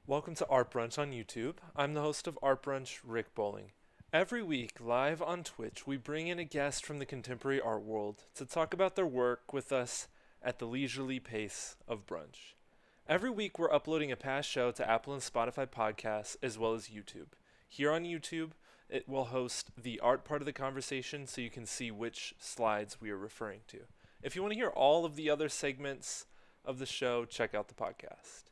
Welcome to Art Brunch on YouTube. I'm the host of Art Brunch, Rick Bowling. Every week, live on Twitch, we bring in a guest from the contemporary art world to talk about their work with us at the leisurely pace of brunch. Every week, we're uploading a past show to Apple and Spotify podcasts as well as YouTube. Here on YouTube, it will host the art part of the conversation so you can see which slides we are referring to. If you want to hear all of the other segments of the show, check out the podcast.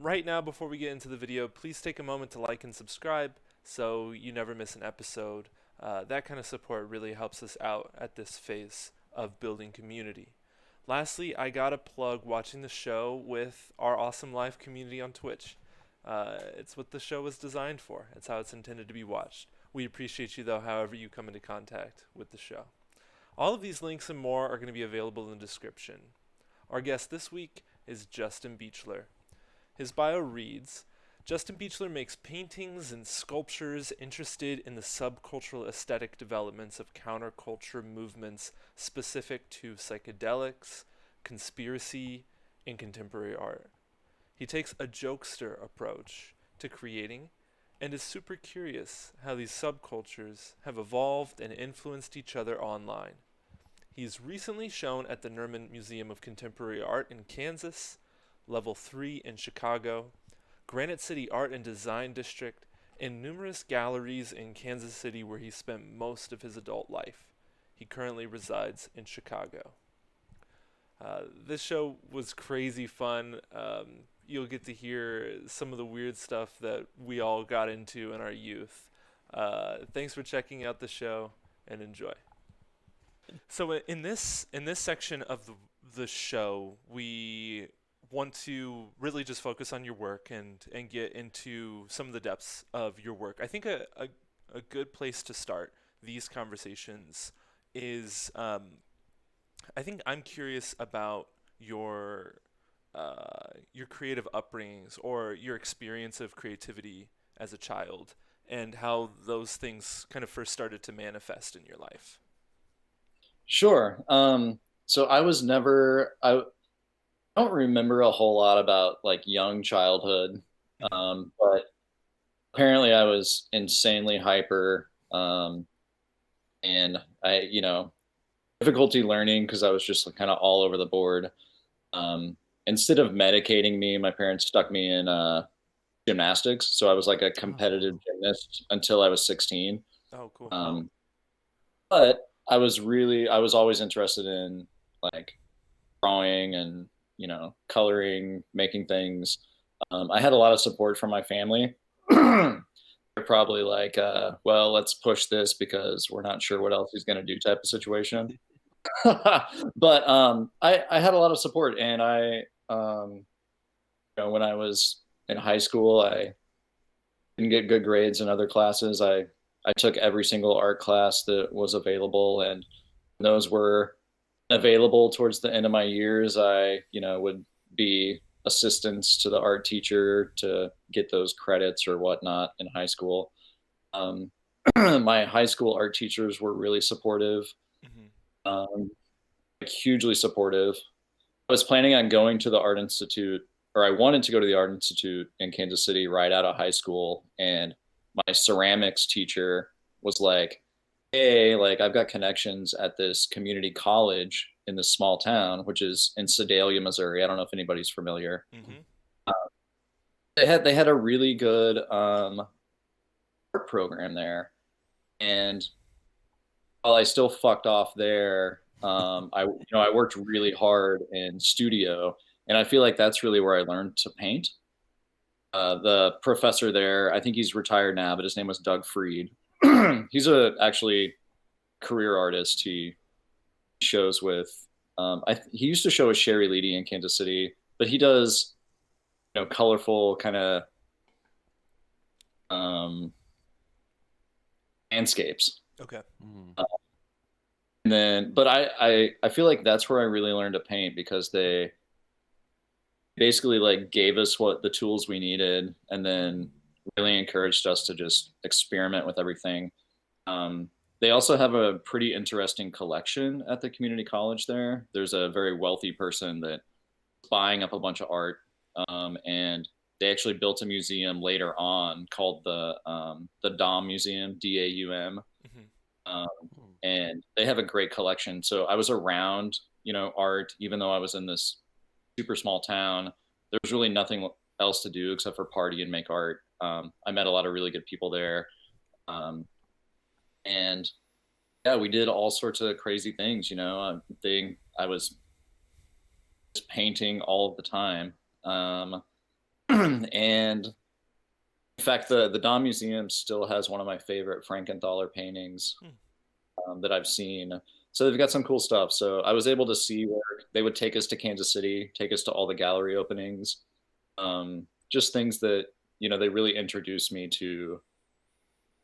Right now, before we get into the video, please take a moment to like and subscribe so you never miss an episode. That kind of support really helps us out at this phase of building community. Lastly, I gotta plug watching the show with our awesome live community on Twitch. It's what the show was designed for. It's how it's intended to be watched. We appreciate you, though, however you come into contact with the show. All of these links and more are going to be available in the description. Our guest this week is Justin Beachler. His bio reads, Justin Beachler makes paintings and sculptures interested in the subcultural aesthetic developments of counterculture movements specific to psychedelics, conspiracy, and contemporary art. He takes a jokester approach to creating and is super curious how these subcultures have evolved and influenced each other online. He's recently shown at the Nerman Museum of Contemporary Art in Kansas, Level 3 in Chicago, Granite City Art and Design District, and numerous galleries in Kansas City where he spent most of his adult life. He currently resides in Chicago. This show was crazy fun. You'll get to hear some of the weird stuff that we all got into in our youth. Thanks for checking out the show and enjoy. So in this section of the show, we want to really just focus on your work and get into some of the depths of your work. I think a good place to start these conversations is I think I'm curious about your creative upbringings or your experience of creativity as a child and how those things kind of first started to manifest in your life. Sure. So I don't remember a whole lot about like young childhood. But apparently I was insanely hyper. And difficulty learning because I was just kind of all over the board. Instead of medicating me, my parents stuck me in gymnastics. So I was like a competitive gymnast until I was 16. Oh, cool. But I was always interested in like drawing and, coloring, making things. I had a lot of support from my family. They're probably like, well, let's push this because we're not sure what else he's going to do type of situation. But I had a lot of support. And when I was in high school, I didn't get good grades in other classes. I took every single art class that was available, and those were available towards the end of my years. I would be assistants to the art teacher to get those credits or whatnot in high school. My high school art teachers were really supportive, like hugely supportive. I was planning on going to the Art Institute, or I wanted to go to the Art Institute in Kansas City right out of high school, and my ceramics teacher was like, hey, like I've got connections at this community college in this small town, which is in Sedalia, Missouri. I don't know if anybody's familiar. They had a really good art program there, and while I still fucked off there, I worked really hard in studio, and I feel like that's really where I learned to paint. The professor there, I think he's retired now, but his name was Doug Freed. He's a actually career artist. He shows with he used to show with Sherry Leedy in Kansas City, but he does colorful kind of landscapes. Okay. And then, but I feel like that's where I really learned to paint because they basically like gave us what the tools we needed and then really encouraged us to just experiment with everything. They also have a pretty interesting collection at the community college there. There's a very wealthy person that's buying up a bunch of art, and they actually built a museum later on called the Daum Museum, DAUM, Hmm. um, and they have a great collection. So I was around, art, even though I was in this super small town. There was really nothing else to do except for party and make art. I met a lot of really good people there, um, and yeah, we did all sorts of crazy things. I was just painting all of the time, and in fact, the Dom Museum still has one of my favorite Frankenthaler paintings Hmm. that I've seen. So they've got some cool stuff. So I was able to see where they would take us to Kansas City, take us to all the gallery openings, just things that they really introduced me to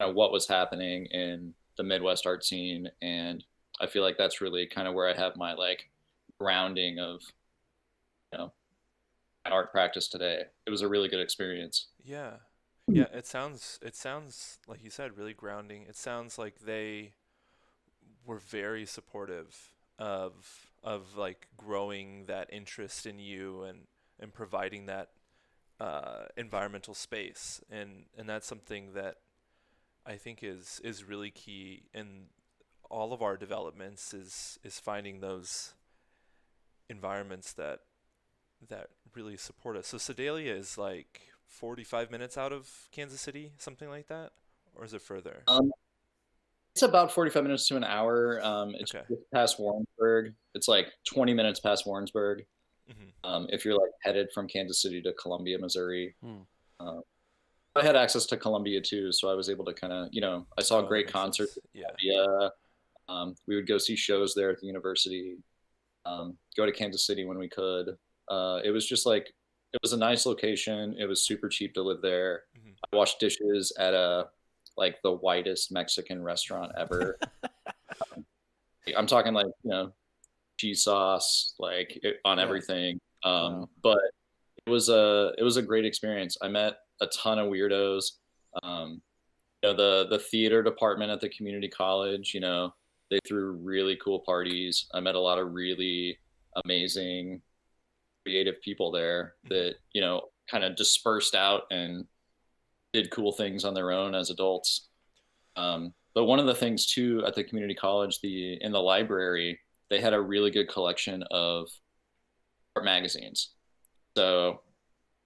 what was happening in the Midwest art scene, and I feel like that's really kind of where I have my like grounding of you know art practice today. It was a really good experience. Yeah. Yeah, it sounds like you said really grounding. It sounds like they were very supportive of like growing that interest in you and providing that environmental space, and that's something that I think is really key in all of our developments is finding those environments that really support us. So Sedalia is like 45 minutes out of Kansas City, something like that, or is it further? Um, it's about 45 minutes to an hour. It's Okay. just past Warrensburg. It's like 20 minutes past Warrensburg. Hmm. If you're like headed from Kansas City to Columbia, Missouri. Hmm. Uh, I had access to Columbia too, so I was able to kind of, I saw Oh, that great makes concerts sense. Yeah. in Columbia. We would go see shows there at the university. Go to Kansas City when we could. It was just like it was a nice location. It was super cheap to live there. Hmm. I washed dishes at a like the whitest Mexican restaurant ever. I'm talking like cheese sauce like on Yeah. everything. Wow. But it was a great experience. I met a ton of weirdos. Um, the theater department at the community college. They threw really cool parties. I met a lot of really amazing creative people there Hmm. that kind of dispersed out and did cool things on their own as adults. But one of the things too at the community college, the in the library, they had a really good collection of art magazines. So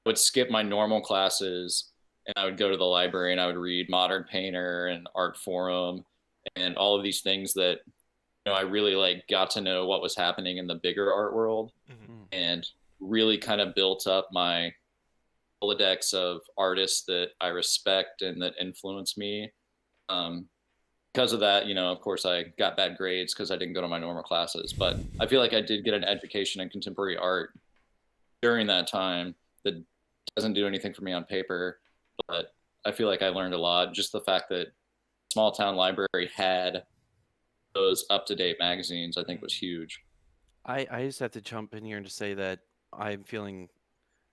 I would skip my normal classes and I would go to the library and I would read Modern Painter and Art Forum and all of these things that I really like got to know what was happening in the bigger art world Hmm. Hmm. and really kind of built up my Rolodex of artists that I respect and that influence me. Um, because of that, of course, I got bad grades because I didn't go to my normal classes. But I feel like I did get an education in contemporary art during that time that doesn't do anything for me on paper, but I feel like I learned a lot. Just the fact that small town library had those up to date magazines, I think was huge. I just have to jump in here and just say that I'm feeling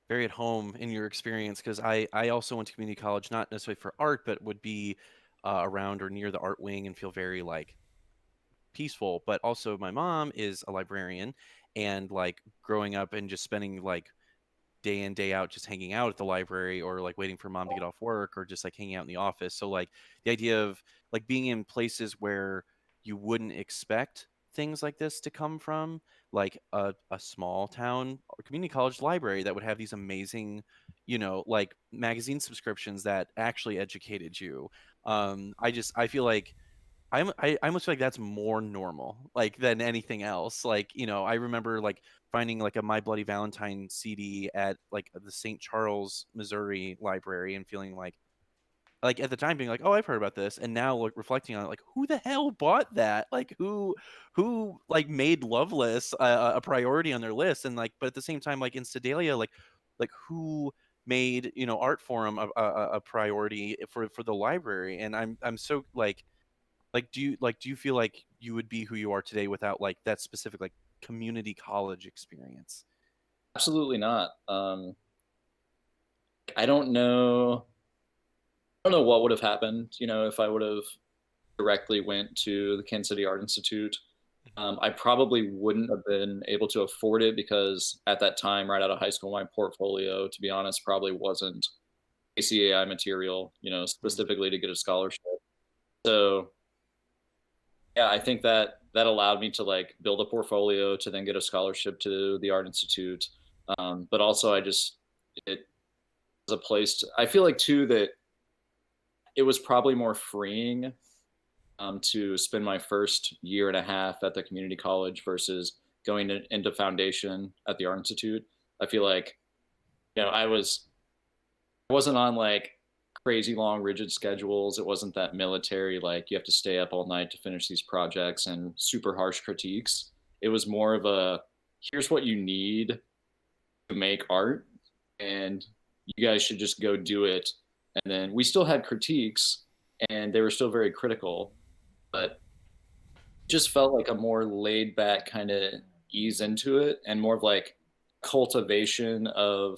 very at home in your experience because I also went to community college, not necessarily for art, but would be around or near the art wing and feel very like peaceful. But also, my mom is a librarian, and like growing up and just spending like day in day out just hanging out at the library or like waiting for mom to get off work or just like hanging out in the office. So like the idea of like being in places where you wouldn't expect things like this to come from, like a small town or community college library that would have these amazing, like magazine subscriptions that actually educated you. I feel like I almost feel like that's more normal, like, than anything else. Like, I remember like finding like a My Bloody Valentine CD at like the St. Charles, Missouri library and feeling like at the time being like, oh, I've heard about this, and now like reflecting on it, like, who the hell bought that? Like, who like made Loveless a priority on their list, and like, but at the same time, like in Sedalia, like who made Art Forum a priority for the library, and I'm so do you feel like you would be who you are today without like that specific like community college experience? Absolutely not. I don't know. I don't know what would have happened, if I would have directly went to the Kansas City Art Institute. I probably wouldn't have been able to afford it because at that time, right out of high school, my portfolio, to be honest, probably wasn't ACAI material, Mm. specifically to get a scholarship. So yeah, I think that allowed me to like build a portfolio to then get a scholarship to the Art Institute. But also, it was a place I feel like too that it was probably more freeing to spend my first year and a half at the community college versus going into foundation at the Art Institute. I feel like I wasn't on like crazy long rigid schedules. It wasn't that military like you have to stay up all night to finish these projects and super harsh critiques. It was more of a here's what you need to make art and you guys should just go do it. And then we still had critiques and they were still very critical, but it just felt like a more laid back kind of ease into it and more of like cultivation of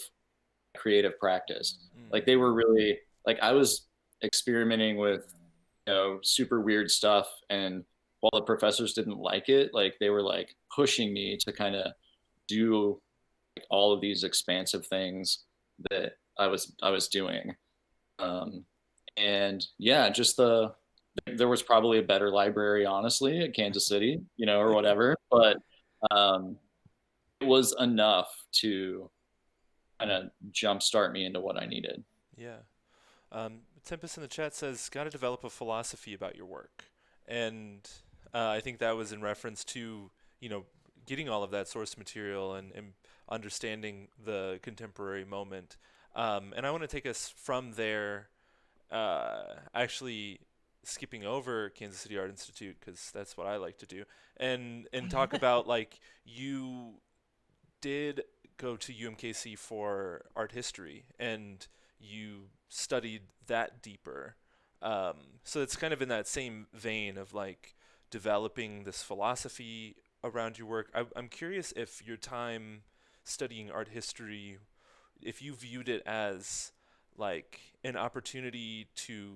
creative practice. Like they were really like I was experimenting with super weird stuff and while the professors didn't like it, like they were like pushing me to kind of do like, all of these expansive things that I was doing. Um, and yeah, just there was probably a better library, honestly, at Kansas City, or whatever, but um, it was enough to kind of jumpstart me into what I needed. Yeah. Tempest in the chat says, "Got to develop a philosophy about your work," and I think that was in reference to getting all of that source material and understanding the contemporary moment. And I want to take us from there, actually skipping over Kansas City Art Institute because that's what I like to do, and talk about like you did go to UMKC for art history and you studied that deeper. So it's kind of in that same vein of like developing this philosophy around your work. I'm curious if your time studying art history, if you viewed it as like an opportunity to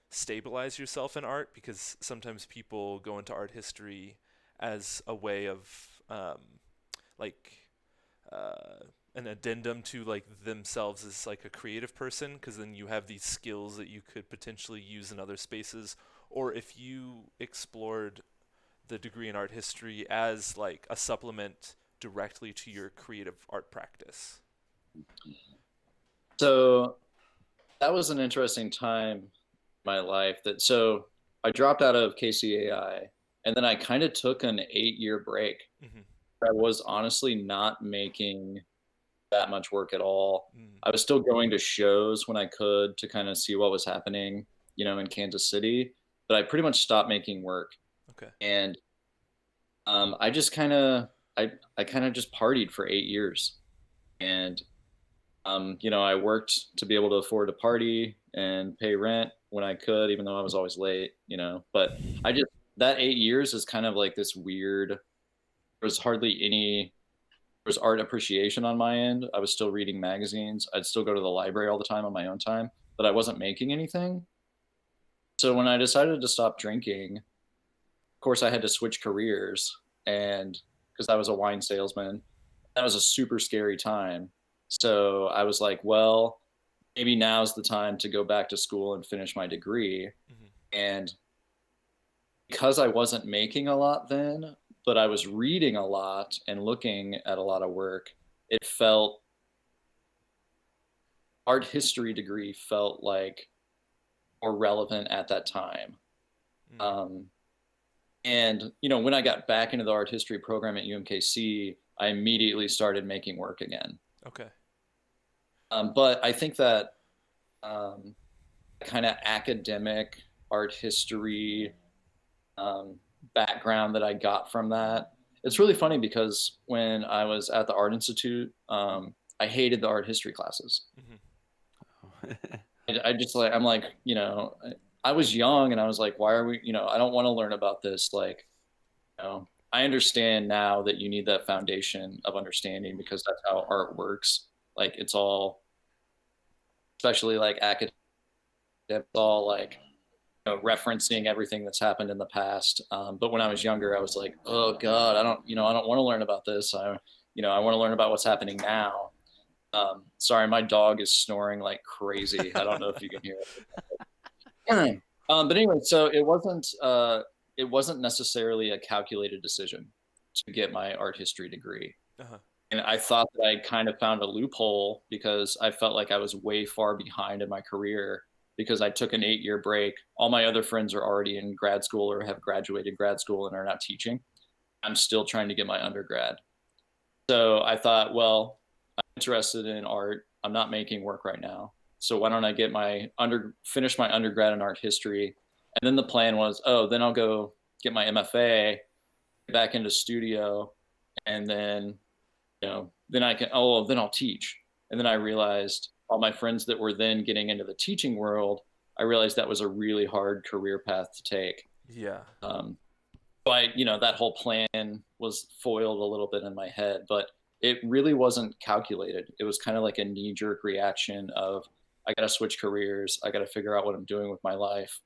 stabilize yourself in art, because sometimes people go into art history as a way of like an addendum to like themselves as like a creative person, because then you have these skills that you could potentially use in other spaces, or if you explored the degree in art history as like a supplement directly to your creative art practice. So that was an interesting time in my life. So I dropped out of KCAI and then I kind of took an 8-year break. Mm-hmm. I was honestly not making that much work at all. Mm. I was still going to shows when I could to kind of see what was happening, in Kansas City, but I pretty much stopped making work. Okay. And I just kind of I kind of just partied for 8 years, and I worked to be able to afford to party and pay rent when I could, even though I was always late. But I just that 8 years is kind of like this weird. There was hardly any. There was art appreciation on my end. I was still reading magazines. I'd still go to the library all the time on my own time, but I wasn't making anything. So when I decided to stop drinking, of course, I had to switch careers, and because I was a wine salesman, that was a super scary time. So I was like, well, maybe now's the time to go back to school and finish my degree. Mm-hmm. And because I wasn't making a lot then, but I was reading a lot and looking at a lot of work, it felt art history degree felt like more relevant at that time. Mm. And when I got back into the art history program at UMKC, I immediately started making work again. Okay. But I think that kind of academic art history background that I got from that, it's really funny because when I was at the Art Institute, I hated the art history classes. Mm-hmm. I just like, I'm like, I was young and I was like, why are we, I don't want to learn about this. Like, I understand now that you need that foundation of understanding because that's how art works. Like it's all, especially like academic, all like referencing everything that's happened in the past. But when I was younger, I was like, oh God, I don't want to learn about this. I want to learn about what's happening now. Sorry, my dog is snoring like crazy. I don't know if you can hear it. But anyway, so it wasn't necessarily a calculated decision to get my art history degree. Uh-huh. And I thought that I kind of found a loophole because I felt like I was way far behind in my career because I took an 8-year break. All my other friends are already in grad school or have graduated grad school and are not teaching. I'm still trying to get my undergrad. So I thought, well, I'm interested in art. I'm not making work right now. So why don't I finish my undergrad in art history? And then the plan was, oh, then I'll go get my MFA, get back into studio, and then then I'll teach. And then I realized all my friends that were then getting into the teaching world, I realized that was a really hard career path to take. Yeah. So that whole plan was foiled a little bit in my head, but it really wasn't calculated. It was kind of like a knee-jerk reaction of, I got to switch careers. I got to figure out what I'm doing with my life.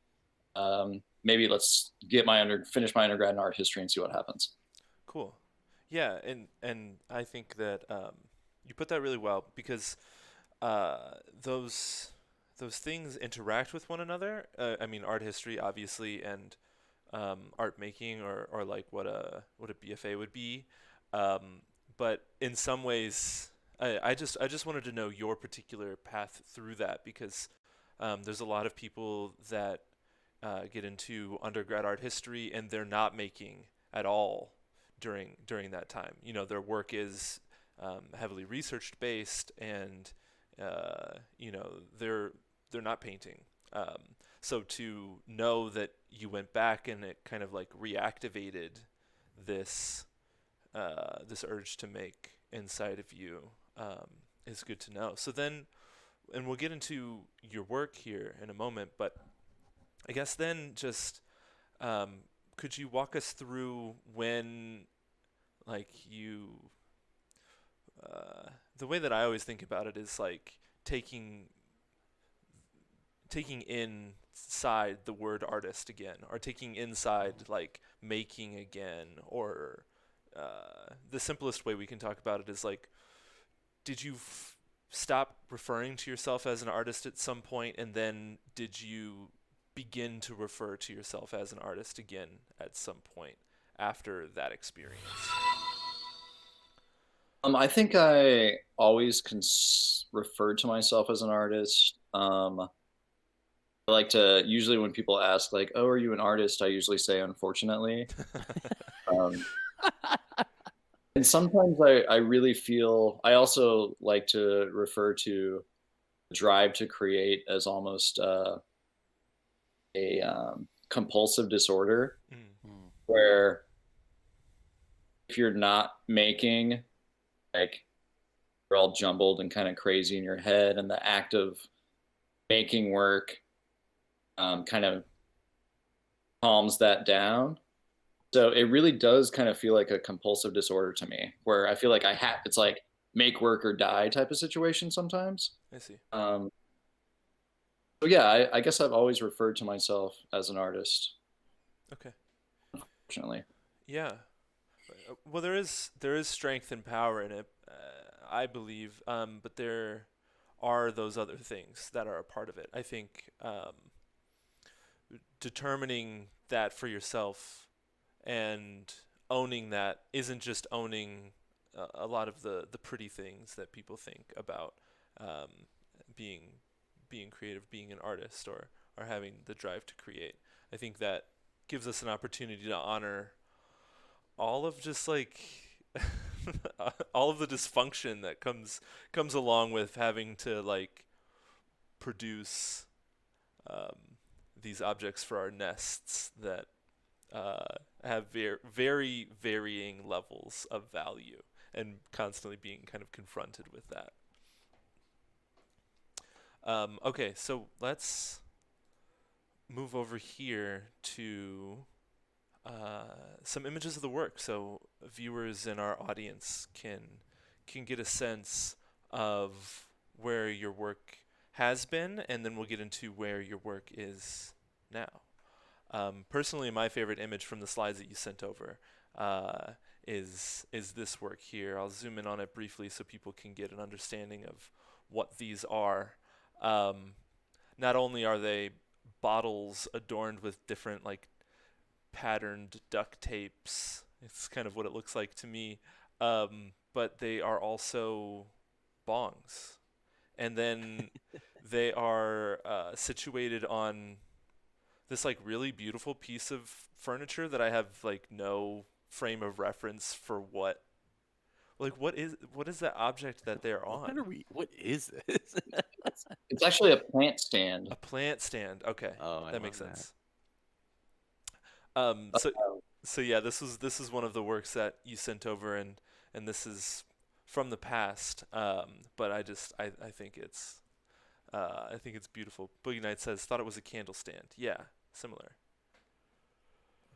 Maybe let's finish my undergrad in art history and see what happens. Cool. Yeah, and I think that you put that really well because those things interact with one another. I mean, art history, obviously, and art making, or like what a BFA would be. But in some ways, I just wanted to know your particular path through that because there's a lot of people that get into undergrad art history and they're not making at all during that time. Their work is heavily research based, and they're not painting. So to know that you went back and it kind of like reactivated this this urge to make inside of you is good to know. So then, and we'll get into your work here in a moment, but I guess then just could you walk us through when, like, the way that I always think about it is like taking inside the word artist again, or taking inside like making again, or the simplest way we can talk about it is like, did you stop referring to yourself as an artist at some point, and then did you begin to refer to yourself as an artist again at some point after that experience? I think I always referred to myself as an artist. I like to, usually when people ask like, oh, are you an artist? I usually say, unfortunately. um, and sometimes I really feel, I also like to refer to the drive to create as almost a compulsive disorder, where if you're not making, like, you're all jumbled and kind of crazy in your head, and the act of making work kind of calms that down. So it really does kind of feel like a compulsive disorder to me, where I feel like it's like make work or die type of situation sometimes. I see. So yeah, I guess I've always referred to myself as an artist. Okay. Unfortunately. Yeah. Well, there is strength and power in it, I believe, but there are those other things that are a part of it. I think determining that for yourself and owning that isn't just owning a lot of the pretty things that people think about being creative, being an artist, or having the drive to create. I think that gives us an opportunity to honor all of just like all of the dysfunction that comes along with having to like produce these objects for our nests that have very varying levels of value, and constantly being kind of confronted with that. Okay, so let's move over here to some images of the work, so viewers in our audience can get a sense of where your work has been, and then we'll get into where your work is now. Personally, my favorite image from the slides that you sent over is this work here. I'll zoom in on it briefly so people can get an understanding of what these are. Not only are they bottles adorned with different like patterned duct tapes, it's kind of what it looks like to me, but they are also bongs. And then they are situated on this like really beautiful piece of furniture that I have like no frame of reference for what is that object that they're on? What is this? It's actually a plant stand. A plant stand. Okay. Oh, I that makes love sense. So yeah, this is one of the works that you sent over, and this is from the past. But I think it's beautiful. Boogie Night says thought it was a candle stand. Yeah, similar.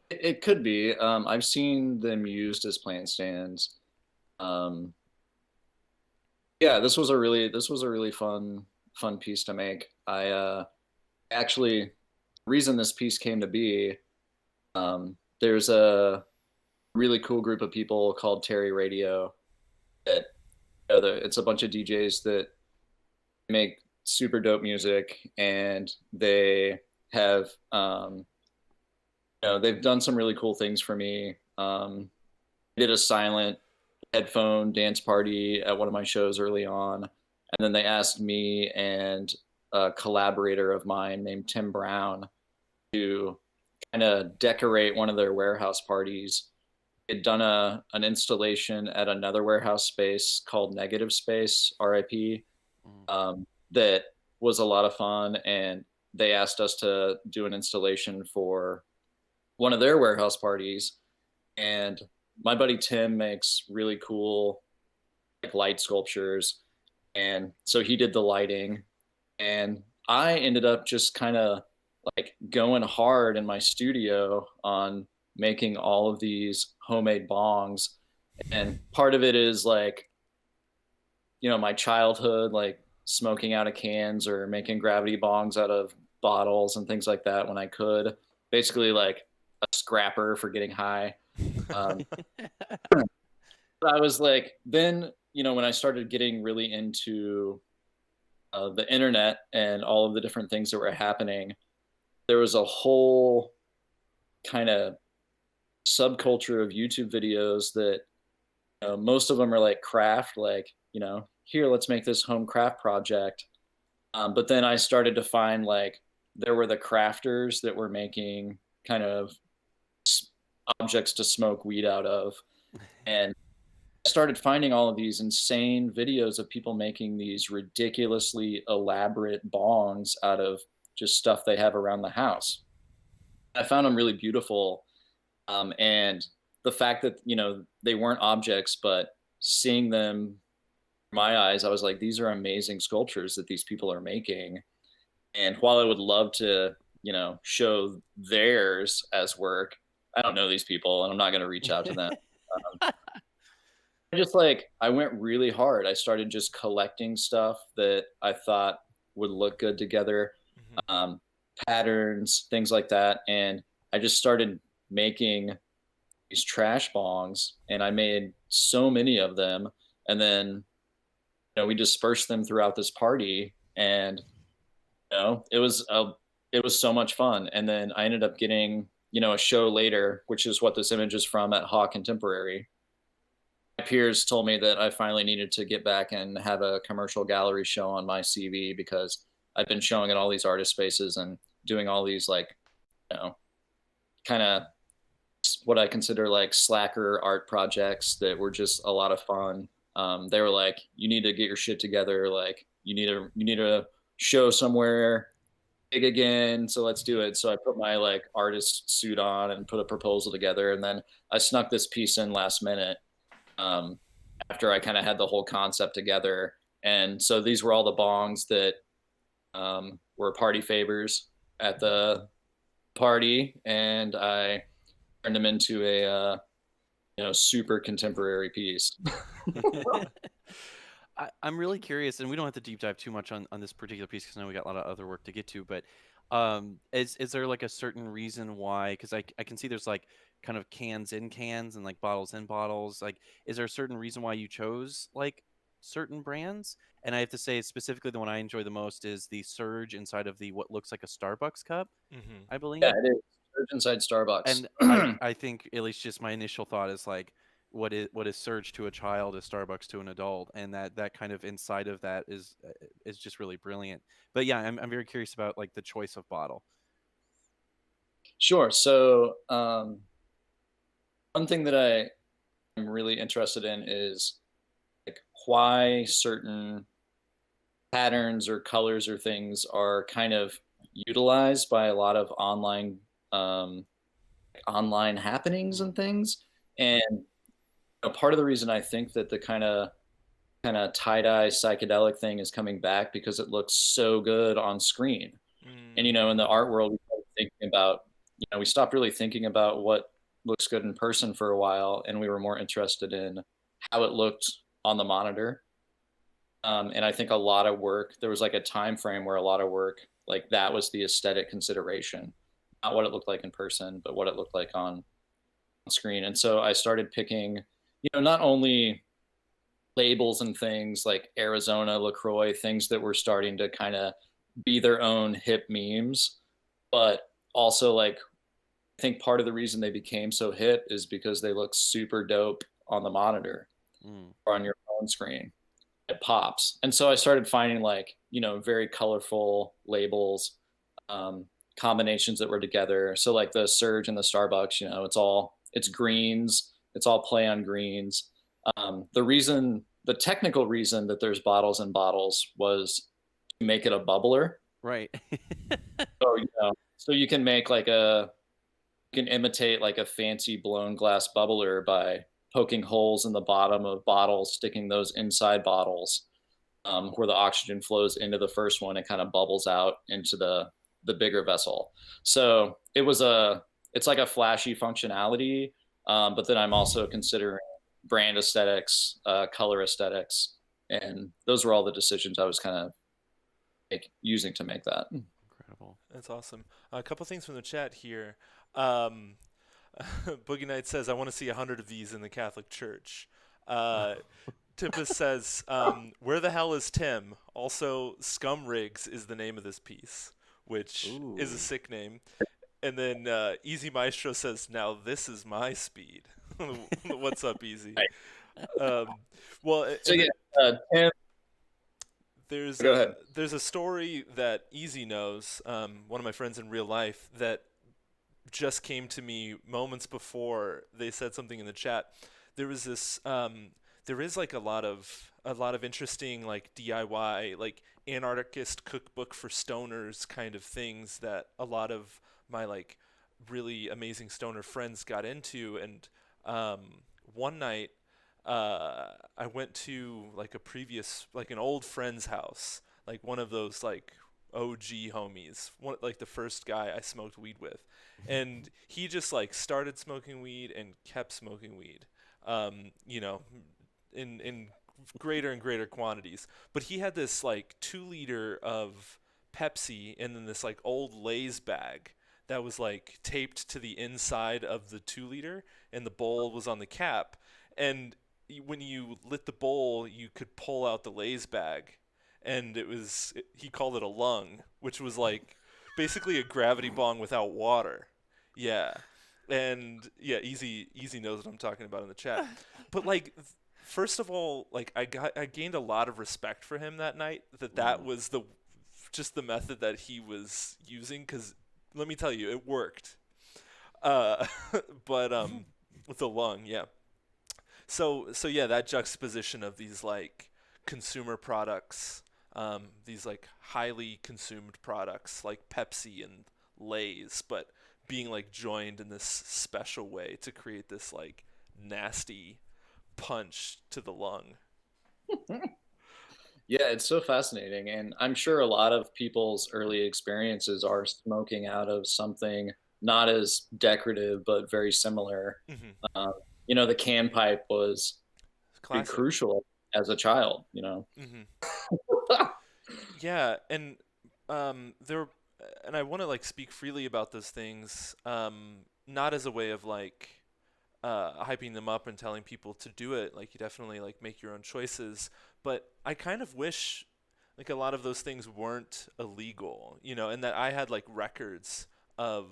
It could be. I've seen them used as plant stands. Um, yeah, this was a really fun piece to make. I actually, reason this piece came to be, there's a really cool group of people called Terry Radio that it's a bunch of DJs that make super dope music, and they have they've done some really cool things for me. Did a silent headphone dance party at one of my shows early on, and then they asked me and a collaborator of mine named Tim Brown to kind of decorate one of their warehouse parties. They'd done an installation at another warehouse space called Negative Space, RIP, that was a lot of fun, and they asked us to do an installation for one of their warehouse parties. And my buddy Tim makes really cool like light sculptures, and so he did the lighting, and I ended up just kind of like going hard in my studio on making all of these homemade bongs. And part of it is like, my childhood, like smoking out of cans or making gravity bongs out of bottles and things like that when I could. Basically like a scrapper for getting high. But I was like, then, when I started getting really into the internet and all of the different things that were happening, there was a whole kind of subculture of YouTube videos that most of them are like craft, like, here, let's make this home craft project. But then I started to find like there were the crafters that were making kind of objects to smoke weed out of. And I started finding all of these insane videos of people making these ridiculously elaborate bongs out of just stuff they have around the house. I found them really beautiful. And the fact that, they weren't objects, but seeing them in my eyes, I was like, these are amazing sculptures that these people are making. And while I would love to, show theirs as work, I don't know these people and I'm not going to reach out to them. I went really hard. I started just collecting stuff that I thought would look good together, patterns, things like that. And I just started making these trash bongs, and I made so many of them. And then, we dispersed them throughout this party, and, it was so much fun. And then I ended up getting, a show later, which is what this image is from, at Haw Contemporary. My peers told me that I finally needed to get back and have a commercial gallery show on my CV, because I've been showing at all these artist spaces and doing all these like, kind of what I consider like slacker art projects that were just a lot of fun. They were like, you need to get your shit together. Like you need to show somewhere big again. So let's do it. So I put my like artist suit on and put a proposal together. And then I snuck this piece in last minute, after I kind of had the whole concept together. And so these were all the bongs that were party favors at the party, and I turned them into a super contemporary piece. I'm really curious, and we don't have to deep dive too much on this particular piece because I know we got a lot of other work to get to, but Is there like a certain reason why? Because I can see there's like kind of cans in cans and like bottles in bottles. Like, is there a certain reason why you chose like certain brands? And I have to say specifically the one I enjoy the most is the Surge inside of the what looks like a Starbucks cup, Mm-hmm. I Yeah, believe. it is. Surge inside Starbucks. And I think at least just my initial thought is like what is Surge to a child is Starbucks to an adult, and that kind of inside of that is just really brilliant. But yeah, I'm very curious about like the choice of bottle. Sure. So one thing that I am really interested in is like why certain patterns or colors or things are kind of utilized by a lot of um, online happenings Mm, and things. And part of the reason I think that the kind of tie-dye psychedelic thing is coming back because it looks so good on screen. And in the art world, we started thinking about, we stopped really thinking about what looks good in person for a while, and we were more interested in how it looked on the monitor. And I think a lot of work, there was like a time frame where a lot of work, like that was the aesthetic consideration, not what it looked like in person, but what it looked like on screen. And so I started picking, not only labels and things like Arizona, LaCroix, things that were starting to kind of be their own hip memes, but also like I think part of the reason they became so hip is because they look super dope on the monitor mm. or on your phone screen. It pops. And so I started finding like, very colorful labels, um, combinations that were together. So like the Surge and the Starbucks, it's greens, it's all play on greens. The technical reason that there's bottles and bottles was to make it a bubbler. Right. So you can make you can imitate like a fancy blown glass bubbler by poking holes in the bottom of bottles, sticking those inside bottles, where the oxygen flows into the first one and kind of bubbles out into the bigger vessel. So it's like a flashy functionality, but then I'm also considering brand aesthetics, color aesthetics, and those were all the decisions I was kind of using to make that. Incredible. That's awesome. A couple things from the chat here. Um, Boogie Night says, "I want to see 100 of these in the Catholic Church." Uh, Timpus says, "Where the hell is Tim?" Also, Scum Rigs is the name of this piece, which is a Ooh. sick name. And then Easy Maestro says, "Now this is my speed." What's up, Easy? Right. Um, well, So and yeah, Tim, there's go a ahead. there's a story that Easy knows, one of my friends in real life, that just came to me moments before they said something in the chat. There was this there is like a lot of interesting like DIY, like anarchist cookbook for stoners kind of things that a lot of my like really amazing stoner friends got into. And um, one night I went to like an old friend's house, like one of those like OG homies, one like the first guy I smoked weed with, and he just like started smoking weed and kept smoking weed, you know, in greater and greater quantities. But he had this like 2 liter of Pepsi and then this like old Lay's bag that was like taped to the inside of the 2 liter, and the bowl was on the cap. And when you lit the bowl, you could pull out the Lay's bag, and he called it a lung, which was like basically a gravity bong without water. Yeah. And yeah, easy knows what I'm talking about in the chat. But like first of all, like I gained a lot of respect for him that night, that Mm. was the method that he was using, cuz let me tell you, it worked. Uh but with the lung, yeah. So yeah, that juxtaposition of these like consumer products, these like highly consumed products like Pepsi and Lay's, but being like joined in this special way to create this like nasty punch to the lung. Yeah, it's so fascinating. And I'm sure a lot of people's early experiences are smoking out of something not as decorative, but very similar. Hmm. Um, the can pipe was pretty Classic. crucial as a child. Hmm. Yeah, and there and I want to like speak freely about those things, not as a way of like hyping them up and telling people to do it. Like you definitely like make your own choices, but I kind of wish like a lot of those things weren't illegal, you know, and that I had like records of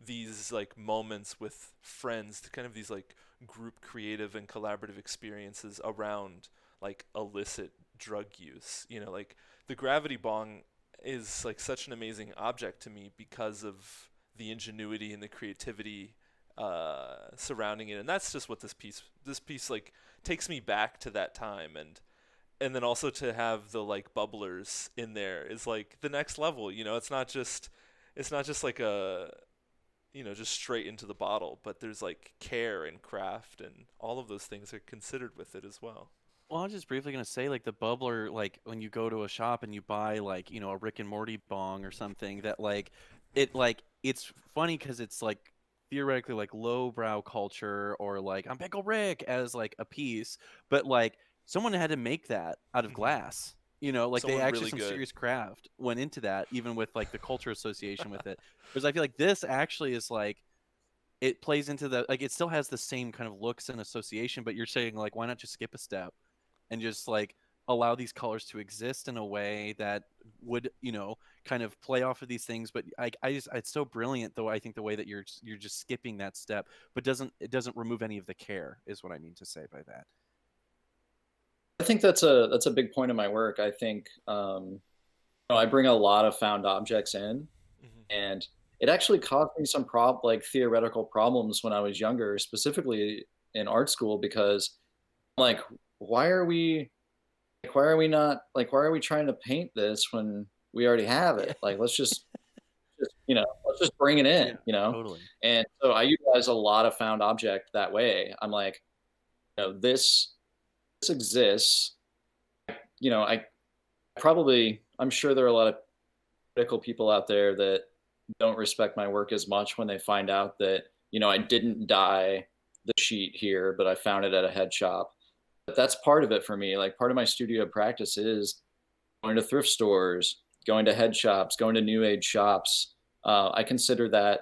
these like moments with friends, kind of these like group creative and collaborative experiences around like illicit drug use. You know, like the gravity bong is like such an amazing object to me because of the ingenuity and the creativity surrounding it, and that's just what this piece like takes me back to that time, and then also to have the like bubblers in there is like the next level. You know, it's not just like a, you know, just straight into the bottle, but there's like care and craft and all of those things are considered with it as well. Well, I was just briefly gonna say, like the bubbler, like when you go to a shop and you buy like, a Rick and Morty bong or something, that it's funny because it's like theoretically like lowbrow culture, or like I'm Pickle Rick as like a piece, but like someone had to make that out of Hmm. glass. Like they Someone actually, really some good. serious craft went into that, even with like the culture association with it. Because I feel like this actually is like, it plays into the, like it still has the same kind of looks and association, but you're saying like, why not just skip a step and just like allow these colors to exist in a way that would, kind of play off of these things. But I just, it's so brilliant though. I think the way that you're just skipping that step, but it doesn't remove any of the care, is what I mean to say by that. I think that's a big point of my work. I think I bring a lot of found objects in, Hmm. and it actually caused me some like theoretical problems when I was younger, specifically in art school, because I'm like, why are we why are we not like why are we trying to paint this when we already have Yeah. it? Like let's just let's just bring it in, Yeah, you know? totally. And so I utilize a lot of found object that way. I'm like, this exists. I I'm sure there are a lot of critical people out there that don't respect my work as much when they find out that, I didn't dye the sheet here, but I found it at a head shop. But that's part of it for me. Like part of my studio practice is going to thrift stores, going to head shops, going to new age shops. I consider that,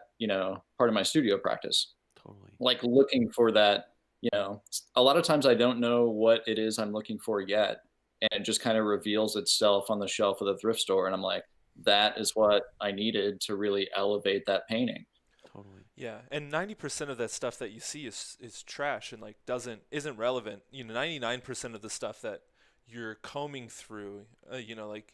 part of my studio practice. Totally. Like looking for that, a lot of times I don't know what it is I'm looking for yet. And it just kind of reveals itself on the shelf of the thrift store. And I'm like, that is what I needed to really elevate that painting. Totally. Yeah, and 90% of that stuff that you see is trash and like doesn't isn't relevant. You know, 99% of the stuff that you're combing through, like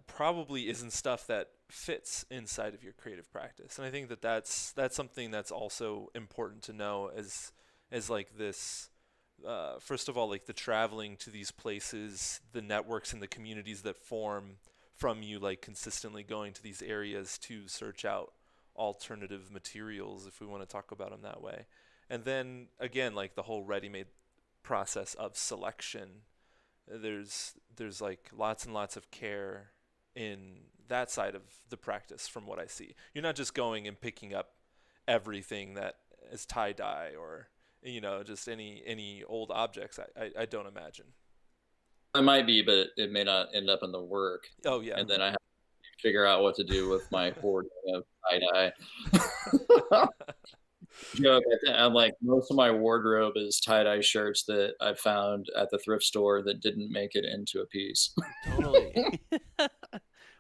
probably isn't stuff that fits inside of your creative practice. And I think that that's something that's also important to know as like this. First of all, like the traveling to these places, the networks and the communities that form from you, like consistently going to these areas to search out alternative materials, if we want to talk about them that way. And then again, like the whole ready-made process of selection, there's like lots and lots of care in that side of the practice from what I see. You're not just going and picking up everything that is tie dye or just any old objects. I don't imagine. I might be, but it may not end up in the work. Oh yeah. And then I have to figure out what to do with my hoarding of tie dye. Joke. I'm like, most of my wardrobe is tie dye shirts that I found at the thrift store that didn't make it into a piece. Totally.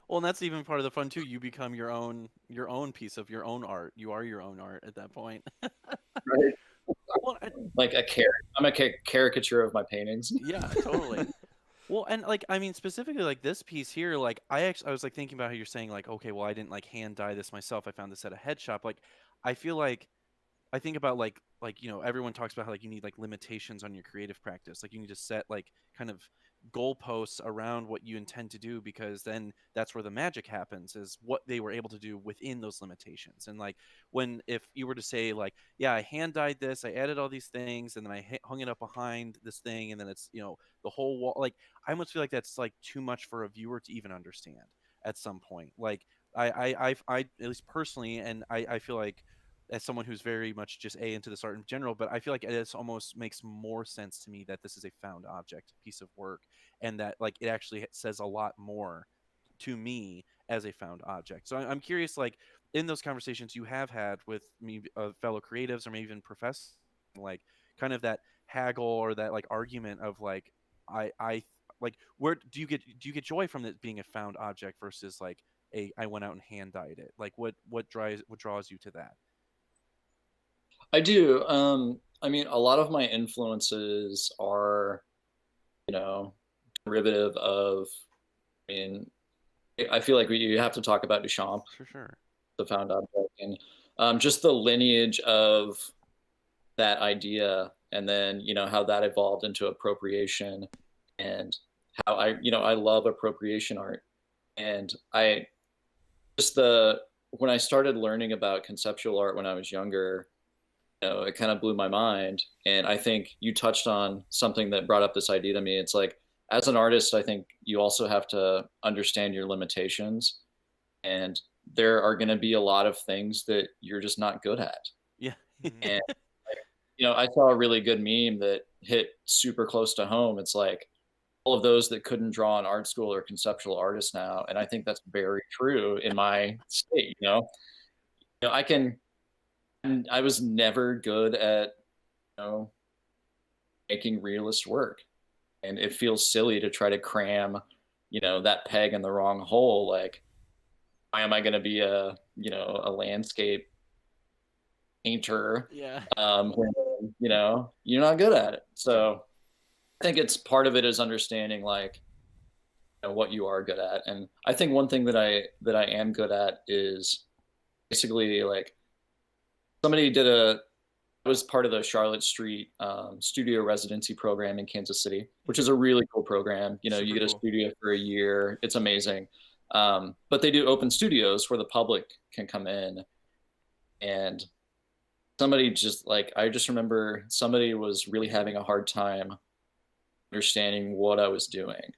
Well, and that's even part of the fun too. You become your own piece of your own art. You are your own art at that point. Right? Well, Like I'm a caricature of my paintings. yeah, totally. Well, and like I mean specifically like this piece here, like I was like thinking about how you're saying like, okay, well I didn't like hand dye this myself. I found this at a head shop. Like I feel like I think about like everyone talks about how like you need like limitations on your creative practice. Like you need to set like kind of goalposts around what you intend to do, because then that's where the magic happens, is what they were able to do within those limitations. And like when, if you were to say like, yeah, I hand dyed this, I added all these things, and then I hung it up behind this thing, and then it's the whole wall. Like I almost feel like that's like too much for a viewer to even understand at some point. Like I at least personally, and I feel like as someone who's very much just into this art in general, but I feel like it almost makes more sense to me that this is a found object piece of work, and that like it actually says a lot more to me as a found object. So I'm curious, like in those conversations you have had with me, fellow creatives, or maybe even professors, like kind of that haggle or that like argument of like I like where do you get joy from it being a found object versus like I went out and hand dyed it? Like what draws you to that? I do. I mean, a lot of my influences are, you know, derivative of, I mean, I feel like you have to talk about Duchamp, For sure. the found object, and just the lineage of that idea, and then, how that evolved into appropriation, and how I love appropriation art. And just when I started learning about conceptual art when I was younger, it kind of blew my mind. And I think you touched on something that brought up this idea to me. It's like, as an artist, I think you also have to understand your limitations. And there are going to be a lot of things that you're just not good at. Yeah. And, I saw a really good meme that hit super close to home. It's like, all of those that couldn't draw in art school are conceptual artists now. And I think that's very true in my state. I was never good at, making realist work. And it feels silly to try to cram, that peg in the wrong hole. Like, why am I going to be a landscape painter? Yeah. When, you're not good at it. So I think it's part of it is understanding like, what you are good at. And I think one thing that I am good at is basically like I was part of the Charlotte Street studio residency program in Kansas City, which is a really cool program. You get a studio for a year. It's amazing. But they do open studios where the public can come in. And I just remember somebody was really having a hard time understanding what I was doing.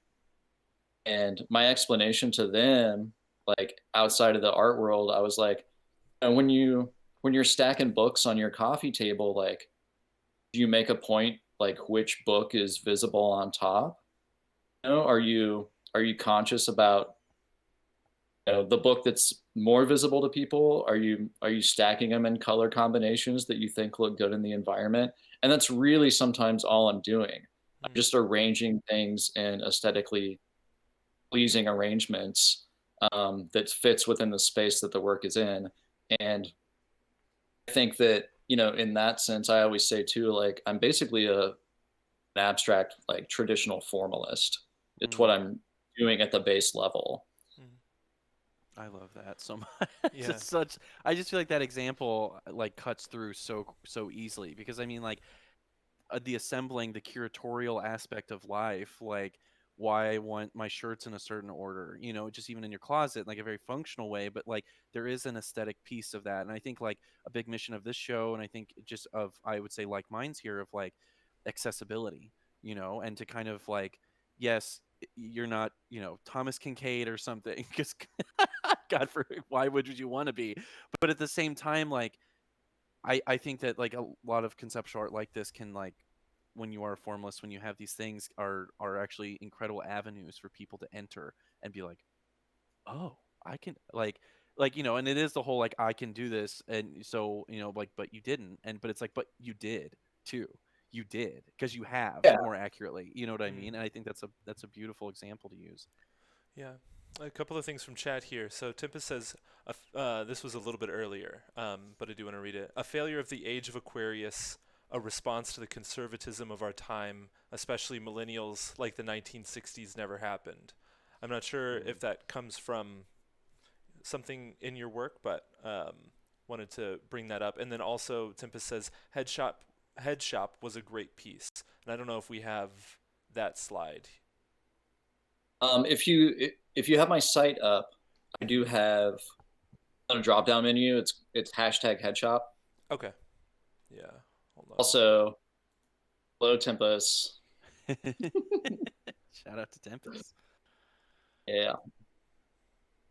And my explanation to them, like outside of the art world, I was like, when you're stacking books on your coffee table, like, do you make a point like which book is visible on top? Are you conscious about the book that's more visible to people? Are you stacking them in color combinations that you think look good in the environment? And that's really sometimes all I'm doing. I'm just arranging things in aesthetically pleasing arrangements that fits within the space that the work is in. And I think that, in that sense, I always say too, like, I'm basically an abstract, like traditional formalist. It's what I'm doing at the base level. I love that so much. Yeah. I just feel like that example like cuts through so easily, because I mean, like the assembling, the curatorial aspect of life, like why I want my shirts in a certain order, just even in your closet, like a very functional way, but like there is an aesthetic piece of that. And I think like a big mission of this show, and I think just of, I would say like mine's here, of like accessibility, and to kind of like, yes, you're not, Thomas Kincaid or something, because God, why would you want to be? But at the same time, like, I think that like a lot of conceptual art like this can, like, when you are a formalist, when you have these things, are actually incredible avenues for people to enter and be like, oh, I can and it is the whole like, I can do this, and so like, but you didn't, but it's like, but you did too. You did, because you have, more accurately, you know what I mean? And I think that's a beautiful example to use. Yeah. A couple of things from chat here. So Tempest says, this was a little bit earlier, but I do want to read it. A failure of the age of Aquarius, a response to the conservatism of our time, especially millennials, like the 1960s never happened. I'm not sure if that comes from something in your work, but wanted to bring that up. And then also Tempest says, Head Shop was a great piece. And I don't know if we have that slide. If you have my site up, I do have on a drop down menu. It's #headshop. Okay. Yeah. Hold on. Also, hello Tempest. Shout out to Tempest. Yeah, one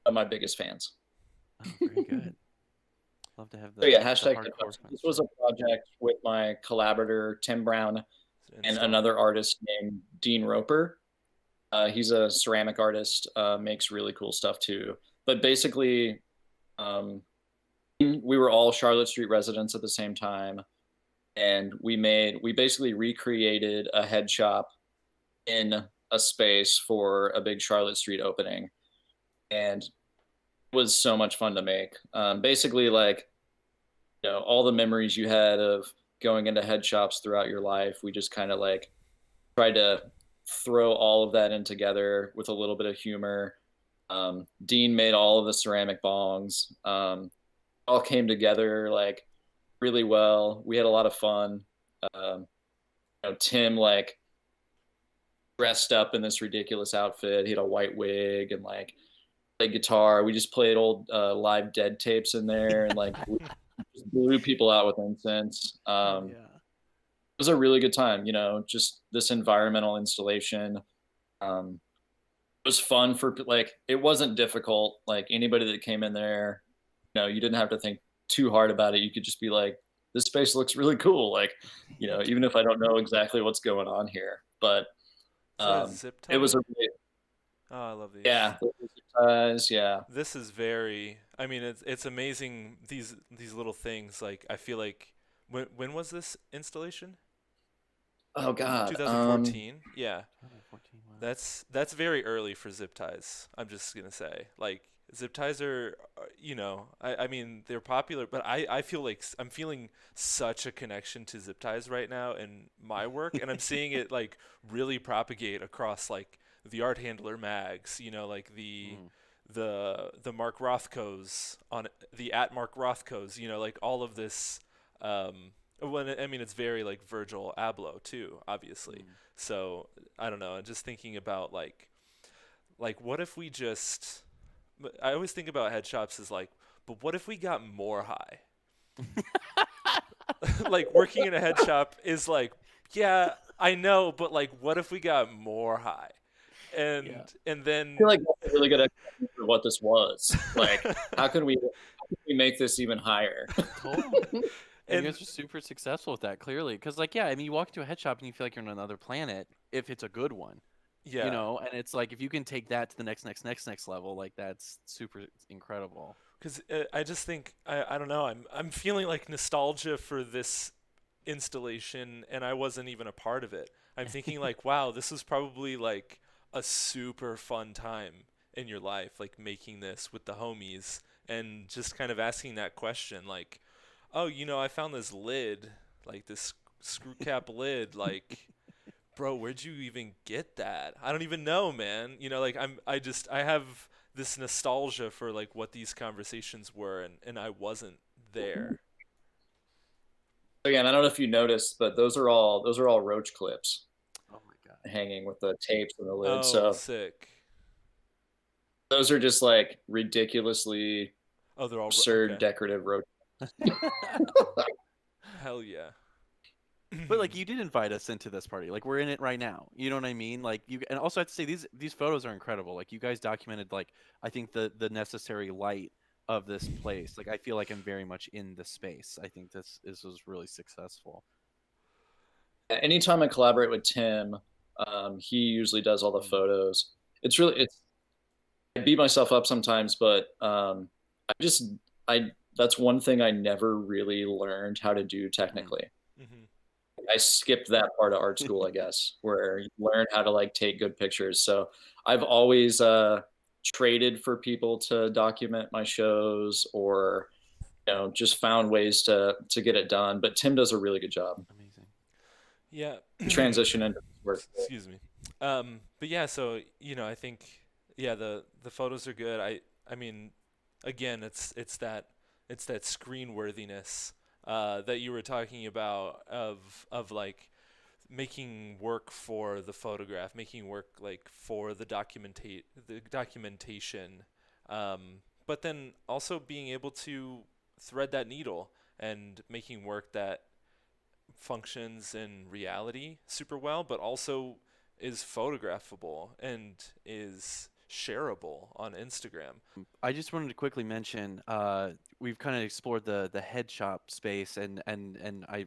of my biggest fans. Oh, very good. Love to have that. So yeah, #Headshop. This was a project with my collaborator Tim Brown and another artist named Dean Roper. He's a ceramic artist, makes really cool stuff too. but basically, um, we were all Charlotte Street residents at the same time, and we basically recreated a head shop in a space for a big Charlotte Street opening, and it was so much fun to make. Basically, like, all the memories you had of going into head shops throughout your life, we just kind of like tried to throw all of that in together with a little bit of humor. Dean made all of the ceramic bongs. All came together like really well. We had a lot of fun. Um, Tim like dressed up in this ridiculous outfit. He had a white wig and like played guitar. We just played old live Dead tapes in there and like we just blew people out with incense. Yeah. It was a really good time. Just this environmental installation. It was fun for like it wasn't difficult. Like anybody that came in there, you didn't have to think too hard about it. You could just be like, this space looks really cool. Like, even if I don't know exactly what's going on here, but Is that a zip tie? it was a really, Oh, I love these. yeah, yeah. This is very. I mean, it's amazing these little things. Like I feel like when was this installation? Oh God. 2014. Yeah. 2014, wow. That's very early for zip ties. I'm just gonna say, like zip ties are, I mean they're popular, but I feel like I'm feeling such a connection to zip ties right now in my work, and I'm seeing it like really propagate across like the art handler mags, like the Mark Rothkos on the at Mark Rothkos, like all of this. When I mean it's very like Virgil Abloh too, obviously. So I don't know. I'm just thinking about like what if we just. I always think about head shops as like, but what if we got more high? Like working in a head shop is like, yeah, I know, but like, what if we got more high? And then I feel like that's a really good explanation for what this was. Like, how can we make this even higher? Totally. And and you guys are super successful with that, clearly. Because, like, yeah, I mean, you walk into a head shop and you feel like you're on another planet if it's a good one, yeah, and it's like if you can take that to the next level, like that's super incredible. because I just think I don't know. I'm feeling like nostalgia for this installation, and I wasn't even a part of it. I'm thinking like, wow, this was probably like a super fun time in your life, like making this with the homies, and just kind of asking that question, like, oh, I found this lid, like this screw cap lid, like, bro, where'd you even get that? I don't even know, man. Like I have this nostalgia for like what these conversations were, and I wasn't there. Again, I don't know if you noticed, but those are all roach clips Oh my god. hanging with the tapes and the lid. Oh, So sick. those are just like ridiculously Oh, they're all absurd okay. decorative roach. Hell yeah. But like you did invite us into this party. Like we're in it right now. You know what I mean? Like you and also I have to say these photos are incredible. Like you guys documented like I think the necessary light of this place. Like I feel like I'm very much in the space. I think this was really successful. Anytime I collaborate with Tim, he usually does all the photos. It's I beat myself up sometimes, but I just I that's one thing I never really learned how to do technically. Hmm. I skipped that part of art school, I guess, where you learn how to like take good pictures. So I've always traded for people to document my shows, or just found ways to get it done. But Tim does a really good job. Amazing. Yeah. Transition into work. Excuse me. But yeah, so I think yeah, the photos are good. I mean, again, it's that screen worthiness that you were talking about of like making work for the photograph, making work like for the documentation, but then also being able to thread that needle and making work that functions in reality super well, but also is photographable and is shareable on Instagram. I just wanted to quickly mention we've kind of explored the head shop space and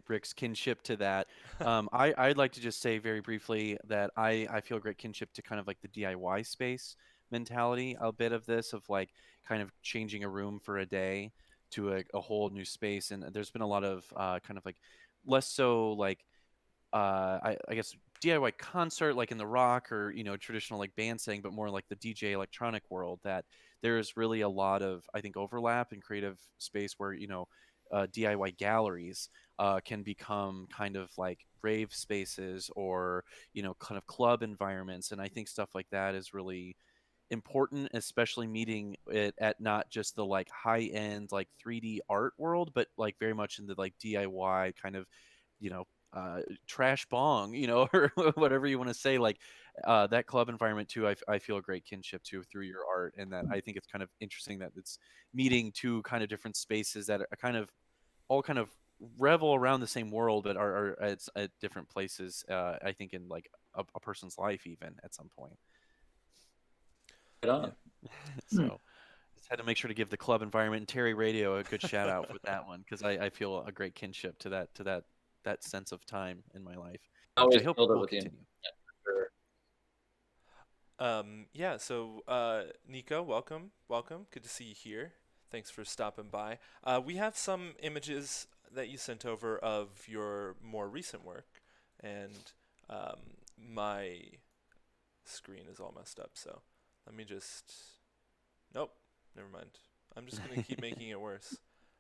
Rick's kinship to that. I'd like to just say very briefly that I feel a great kinship to kind of like the DIY space, mentality, a bit of this, of like kind of changing a room for a day to a whole new space. And there's been a lot of kind of like less so like I guess DIY concert like in the rock or traditional like band setting, but more like the DJ electronic world, that there's really a lot of, I think, overlap in creative space where DIY galleries can become kind of like rave spaces or kind of club environments. And I think stuff like that is really important, especially meeting it at not just the like high end like 3D art world, but like very much in the like DIY kind of you know trash bong, or whatever you want to say, like that club environment too. I feel a great kinship to through your art, and that I think it's kind of interesting that it's meeting two kind of different spaces that are kind of all kind of revel around the same world, but are at different places. I think in like a person's life, even at some point. Right on. So just had to make sure to give the club environment and Terry Radio a good shout out with that one, because I feel a great kinship to that sense of time in my life, I which always I hope build it will with the continue. sure. Yeah, so Nico, welcome. Good to see you here. Thanks for stopping by. We have some images that you sent over of your more recent work, and my screen is all messed up, so let me just... Nope, never mind. I'm just going to keep making it worse.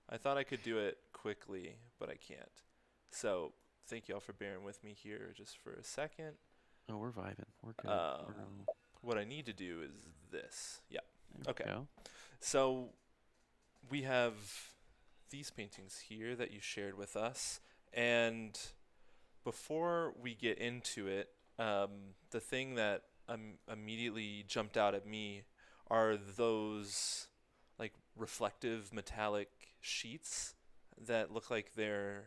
I thought I could do it quickly, but I can't. So thank you all for bearing with me here just for a second. Oh, we're vibing. We're good. What I need to do is this. Yeah. There we go. So we have these paintings here that you shared with us, and before we get into it, the thing that immediately jumped out at me are those like reflective metallic sheets that look like they're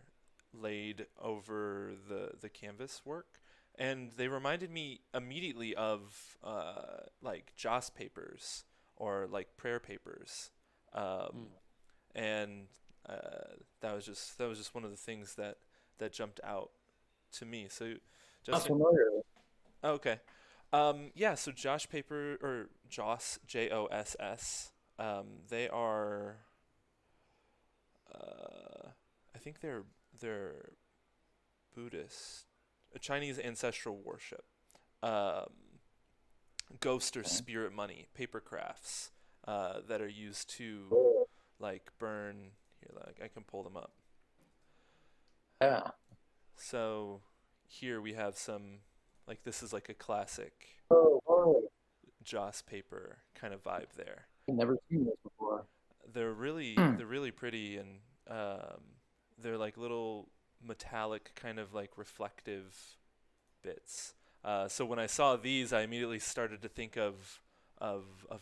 laid over the canvas work, and they reminded me immediately of like joss papers or like prayer papers, and that was just one of the things that jumped out to me. So, Not Justin, familiar. okay, yeah. So Josh paper or Joss, Joss, they are, I think they're Buddhist, Chinese ancestral worship, ghost or spirit money paper crafts that are used to like burn. Here, like I can pull them up. Yeah. So here we have some, like this is like a classic Oh, Joss paper kind of vibe there. I've never seen this before. They're really pretty, and they're like little metallic kind of like reflective bits. So when I saw these, I immediately started to think of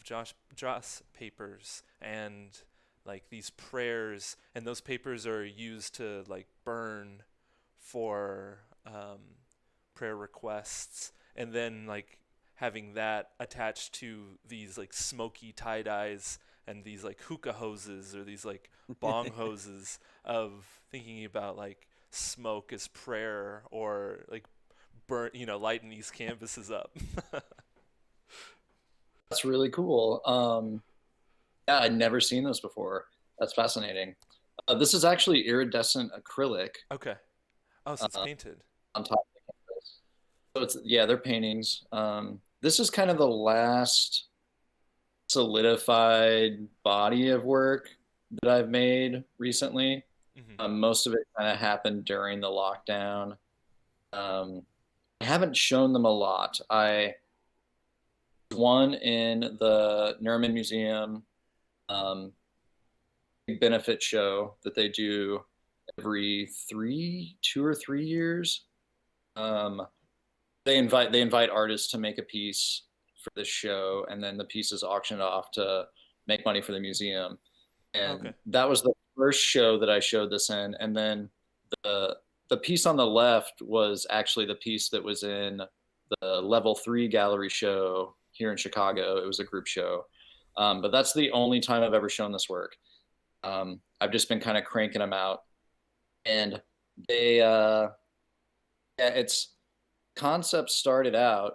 Joss papers and like these prayers, and those papers are used to like burn for prayer requests, and then like having that attached to these like smoky tie dyes and these like hookah hoses or these like bong hoses, of thinking about like smoke as prayer or like burn, lighting these canvases up. That's really cool. Yeah, I'd never seen this before. That's fascinating. This is actually iridescent acrylic Okay. Oh, so it's painted. on top of the canvas. So they're paintings. This is kind of the last solidified body of work that I've made recently. Most of it kind of happened during the lockdown. I haven't shown them a lot. One in the Nerman Museum, big benefit show that they do every 2 or 3 years. They invite artists to make a piece for this show, and then the piece is auctioned off to make money for the museum. And that was the first show that I showed this in. And then the piece on the left was actually the piece that was in the level 3 gallery show here in Chicago. It was a group show. But that's the only time I've ever shown this work. I've just been kind of cranking them out. And its concept started out,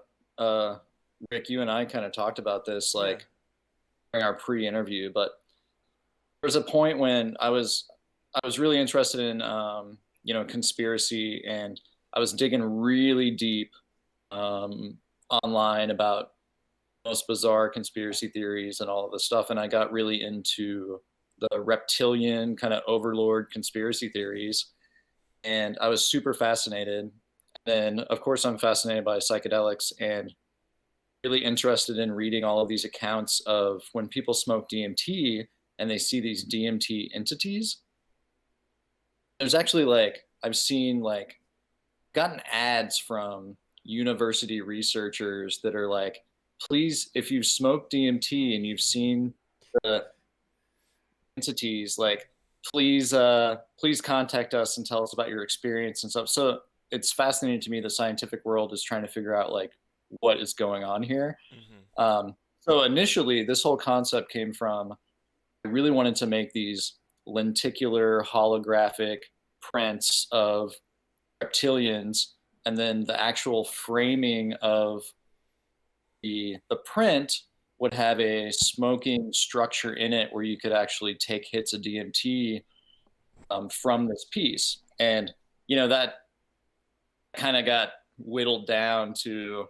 Rick, you and I kind of talked about this Yeah. like during our pre-interview, but there was a point when I was really interested in conspiracy, and I was digging really deep um, online about most bizarre conspiracy theories and all of this stuff, and I got really into the reptilian kind of overlord conspiracy theories, and I was super fascinated. And of course, I'm fascinated by psychedelics and really interested in reading all of these accounts of when people smoke DMT and they see these DMT entities. There's actually like I've seen like gotten ads from university researchers that are like, please, if you've smoked DMT and you've seen the entities, like please contact us and tell us about your experience and stuff. So it's fascinating to me. The scientific world is trying to figure out like what is going on here. Mm-hmm. So initially, this whole concept came from I really wanted to make these lenticular holographic prints of reptilians, and then the actual framing of the print would have a smoking structure in it where you could actually take hits of DMT from this piece. And that kind of got whittled down to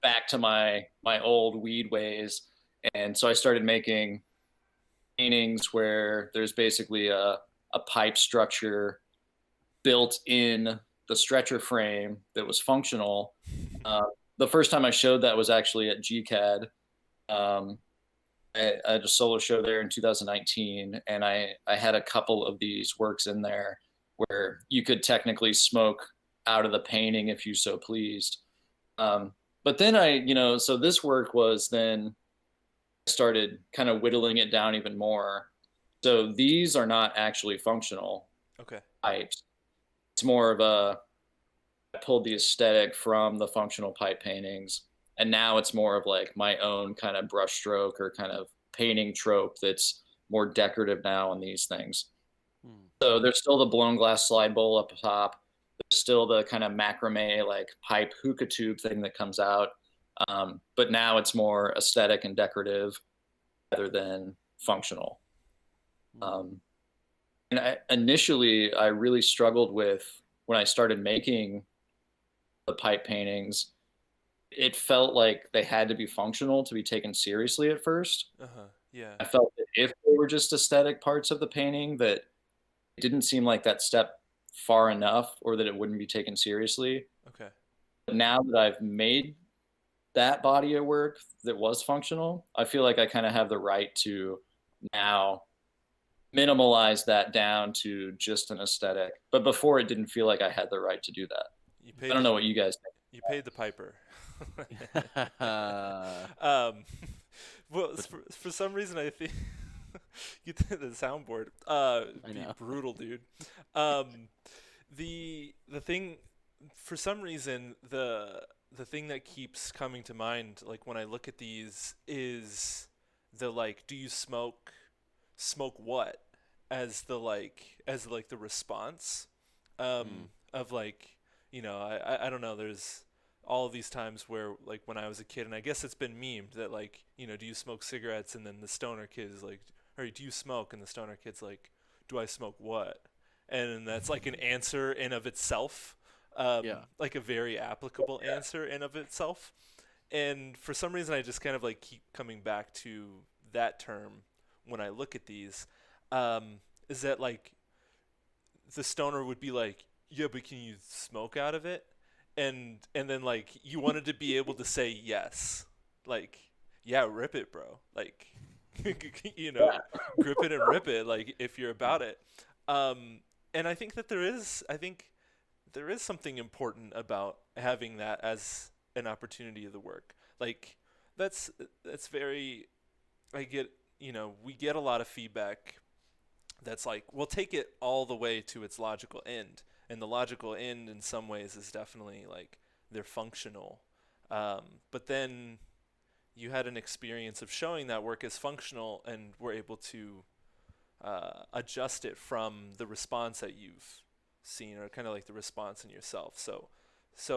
back to my old weed ways, and so I started making paintings where there's basically a pipe structure built in the stretcher frame that was functional. Uh, the first time I showed that was actually at GCAD. I had a solo show there in 2019, and I had a couple of these works in there where you could technically smoke out of the painting if you so pleased. But then so this work was then started kind of whittling it down even more. So these are not actually functional Okay. pipes. It's more of I pulled the aesthetic from the functional pipe paintings, and now it's more of like my own kind of brushstroke or kind of painting trope that's more decorative now on these things. So there's still the blown glass slide bowl up top. There's still the kind of macrame like pipe hookah tube thing that comes out. But now it's more aesthetic and decorative rather than functional. Initially, I really struggled with when I started making the pipe paintings. It felt like they had to be functional to be taken seriously at first. Yeah. I felt that if they were just aesthetic parts of the painting, that it didn't seem like that step far enough or that it wouldn't be taken seriously. Okay. But now that I've made that body of work that was functional, I feel like I kind of have the right to now minimalize that down to just an aesthetic. But before, it didn't feel like I had the right to do that. I don't know what you guys think. You paid the piper. Well, for some reason, I think you did the soundboard. Be brutal, dude. The thing, for some reason, the thing that keeps coming to mind, like when I look at these, is the like, do you smoke what, as the response, of like, I don't know. There's all of these times where, like, when I was a kid, and I guess it's been memed that, like, do you smoke cigarettes? And then the stoner kid is like, or do you smoke? And the stoner kid's like, do I smoke what? And that's like an answer in of itself, like a very applicable answer in of itself. And for some reason, I just kind of like keep coming back to that term when I look at these. Is that like the stoner would be like, yeah, but can you smoke out of it? And then like you wanted to be able to say yes, like, yeah, rip it, bro, like, grip it and rip it, like, if you're about it. And I think there is something important about having that as an opportunity of the work. Like, that's very, I get, we get a lot of feedback that's like, we'll take it all the way to its logical end. And the logical end in some ways is definitely like they're functional. But then you had an experience of showing that work as functional and were able to adjust it from the response that you've seen, or kind of like the response in yourself. So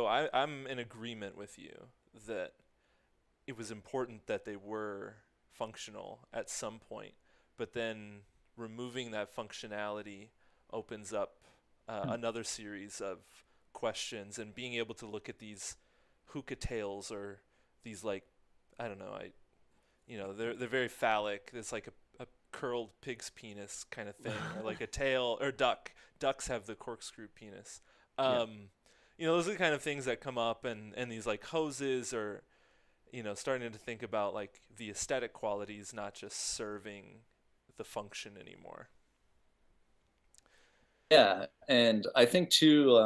I'm in agreement with you that it was important that they were functional at some point, but then removing that functionality opens up another series of questions, and being able to look at these hookah tails, or these, like, I don't know, they're very phallic. It's like a curled pig's penis kind of thing, or like a tail, or ducks have the corkscrew penis. Yeah. Those are the kind of things that come up, and these like hoses, or starting to think about like the aesthetic qualities, not just serving the function anymore. Yeah, and I think too,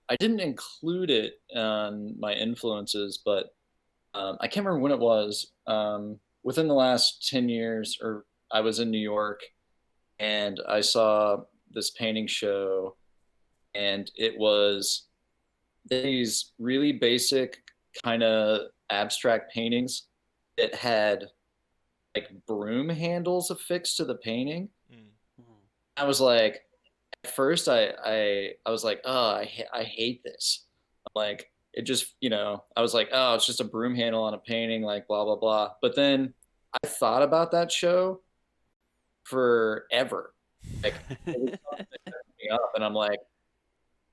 I didn't include it on my influences, but I can't remember when it was. Within the last 10 years, or I was in New York and I saw this painting show, and it was these really basic kind of abstract paintings that had like broom handles affixed to the painting. Mm. I was like, at first I was like, oh, I hate this. Like, it just, I was like, oh, it's just a broom handle on a painting, like blah blah blah. But then I thought about that show forever. Like, it was something that kept me up, and I'm like,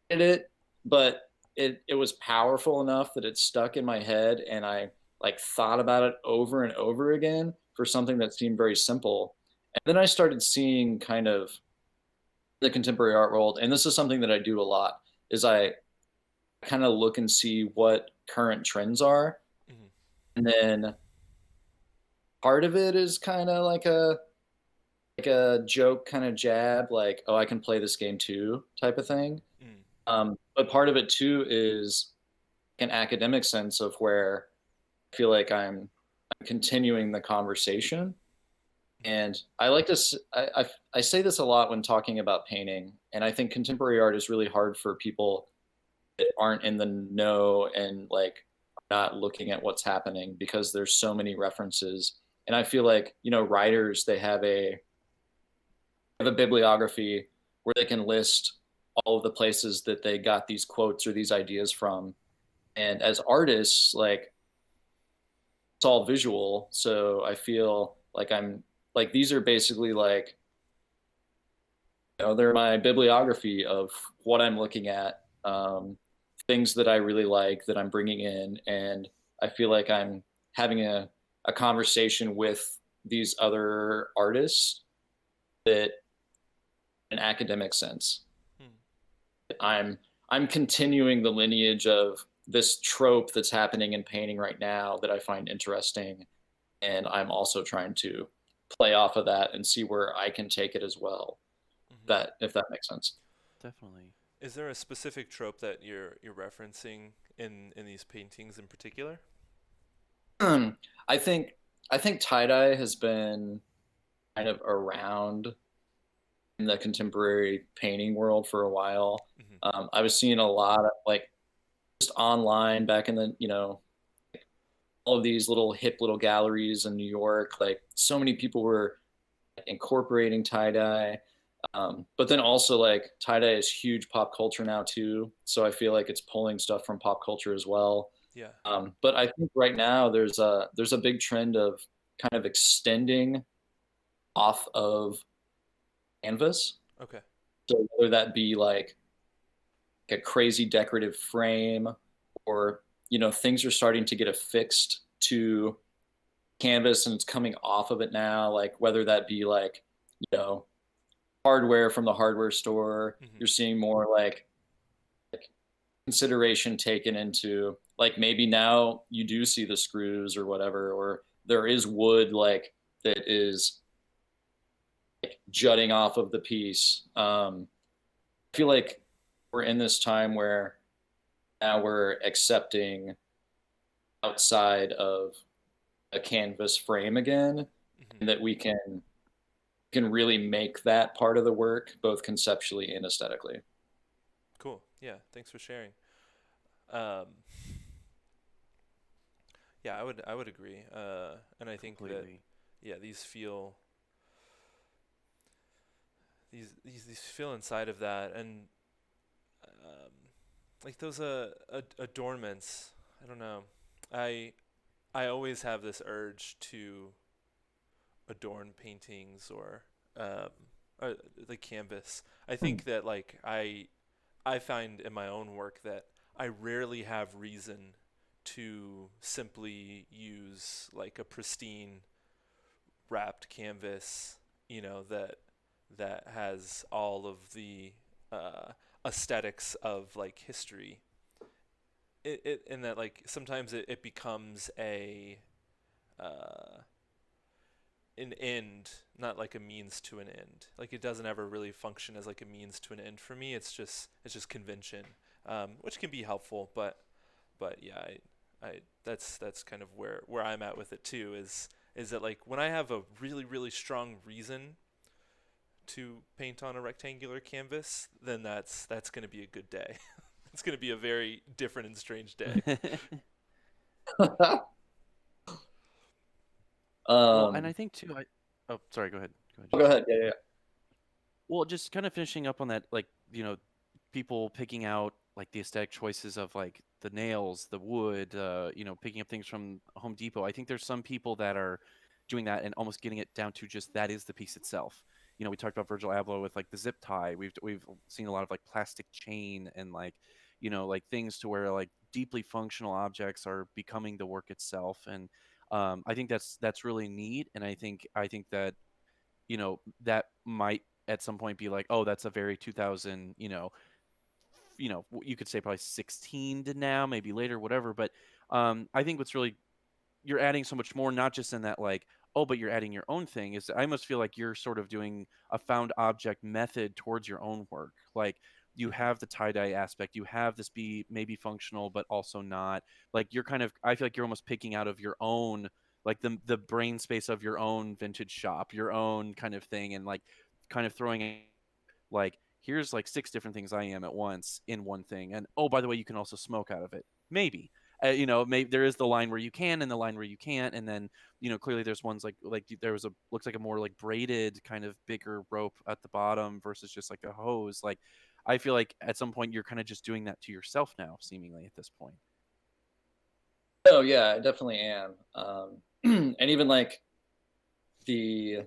did it, but it was powerful enough that it stuck in my head, and I like thought about it over and over again for something that seemed very simple. And then I started seeing kind of the contemporary art world, and this is something that I do a lot, is I kind of look and see what current trends are. Mm-hmm. And then part of it is kind of like a joke kind of jab, like, oh, I can play this game too type of thing. But part of it too is an academic sense of where I feel like I'm continuing the conversation. And I like to, I say this a lot when talking about painting, and I think contemporary art is really hard for people that aren't in the know and like not looking at what's happening, because there's so many references. And I feel like, writers, they have a bibliography where they can list all of the places that they got these quotes or these ideas from. And as artists, like, it's all visual. So I feel like I'm like, these are basically like, they're my bibliography of what I'm looking at, things that I really like that I'm bringing in. And I feel like I'm having a conversation with these other artists that, in an academic sense, I'm continuing the lineage of this trope that's happening in painting right now that I find interesting, and I'm also trying to play off of that and see where I can take it as well. That, if that makes sense. Definitely. Is there a specific trope that you're referencing in these paintings in particular? I think tie-dye has been kind of around in the contemporary painting world for a while. Mm-hmm. I was seeing a lot of, like, just online back in the, all of these little hip little galleries in New York. Like, so many people were incorporating tie-dye. But then also, like, tie-dye is huge pop culture now too. So I feel like it's pulling stuff from pop culture as well. Yeah. But I think right now there's a big trend of kind of extending off of canvas. Okay. So whether that be like a crazy decorative frame, or, things are starting to get affixed to canvas and it's coming off of it now, like whether that be like, hardware from the hardware store. Mm-hmm. You're seeing more like consideration taken into, like, maybe now you do see the screws or whatever, or there is wood like that is like jutting off of the piece. I feel like we're in this time where now we're accepting outside of a canvas frame again, Mm-hmm. and that we can really make that part of the work both conceptually and aesthetically. Cool. Yeah. Thanks for sharing. Yeah, I would agree. And I think Completely. that, yeah, these feel inside of that, and like those adornments. I don't know. I I always have this urge to adorn paintings um, or the canvas. I think that like I find in my own work that I rarely have reason to simply use like a pristine wrapped canvas, that has all of the uh, aesthetics of like history. And that like sometimes it becomes uh, an end, not like a means to an end. Like it doesn't ever really function as like a means to an end for me. It's just convention, which can be helpful, but yeah, I that's kind of where I'm at with it too. Is that like when I have a really really strong reason to paint on a rectangular canvas, then that's going to be a good day. It's going to be a very different and strange day. Well, and um, I think too. Oh, sorry. Go ahead. Go ahead, go Justin. ahead. Yeah, yeah. Well, just kind of finishing up on that, like, people picking out like the aesthetic choices of like the nails, the wood, picking up things from Home Depot. I think there's some people that are doing that and almost getting it down to just that is the piece itself. We talked about Virgil Abloh with like the zip tie. We've seen a lot of like plastic chain and like, like things to where like deeply functional objects are becoming the work itself. And I think that's really neat. And I think that that might at some point be like, oh, that's a very 2000, you could say probably 16 to now, maybe later, whatever. But I think what's really, you're adding so much more, not just in that like, oh, but you're adding your own thing. Is I almost feel like you're sort of doing a found object method towards your own work. Like you Hmm. have the tie dye aspect, you have this be maybe functional, but also not. Like you're kind of, I feel like you're almost picking out of your own, like the brain space of your own vintage shop, your own kind of thing, and like kind of throwing like here's like six different things I am at once in one thing. And oh, by the way, you can also smoke out of it. Maybe. Maybe there is the line where you can and the line where you can't, and then clearly there's ones like there was a looks like a more like braided kind of bigger rope at the bottom versus just like a hose. Like I feel like at some point you're kind of just doing that to yourself now, seemingly at this point. Oh yeah, I definitely am. And even like the,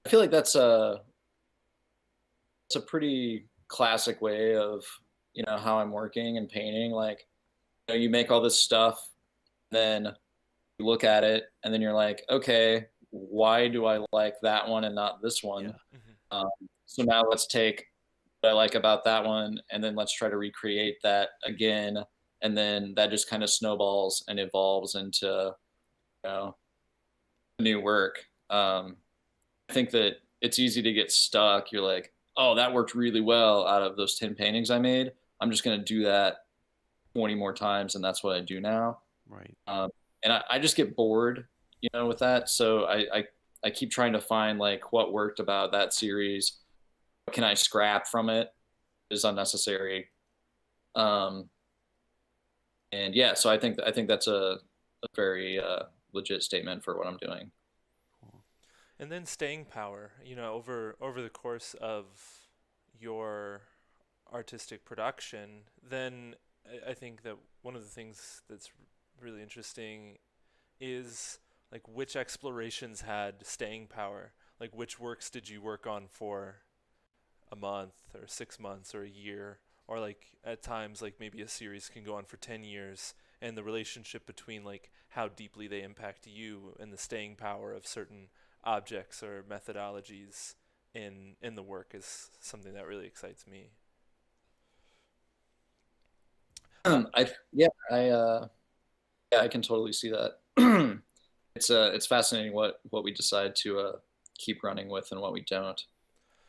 I feel like that's a pretty classic way of how I'm working and painting. Like you make all this stuff, then you look at it, and then you're like, okay, why do I like that one and not this one? Yeah. Hmm. Um, so now let's take what I like about that one, and then let's try to recreate that again, and then that just kind of snowballs and evolves into you know new work. I think that it's easy to get stuck. You're like, oh, that worked really well out of those 10 paintings I made. I'm just going to do that 20 more times. And that's what I do now. Right. And I just get bored, with that. So I keep trying to find like what worked about that series. What can I scrap from it is unnecessary. Um, and yeah, so I think that's a very legit statement for what I'm doing. Cool. And then staying power, over the course of your artistic production, then I think that one of the things that's really interesting is like which explorations had staying power. Like which works did you work on for a month or 6 months or a year, or like at times like maybe a series can go on for 10 years, and the relationship between like how deeply they impact you and the staying power of certain objects or methodologies in the work is something that really excites me. uh, I yeah, I can totally see that. It's fascinating what we decide to keep running with and what we don't.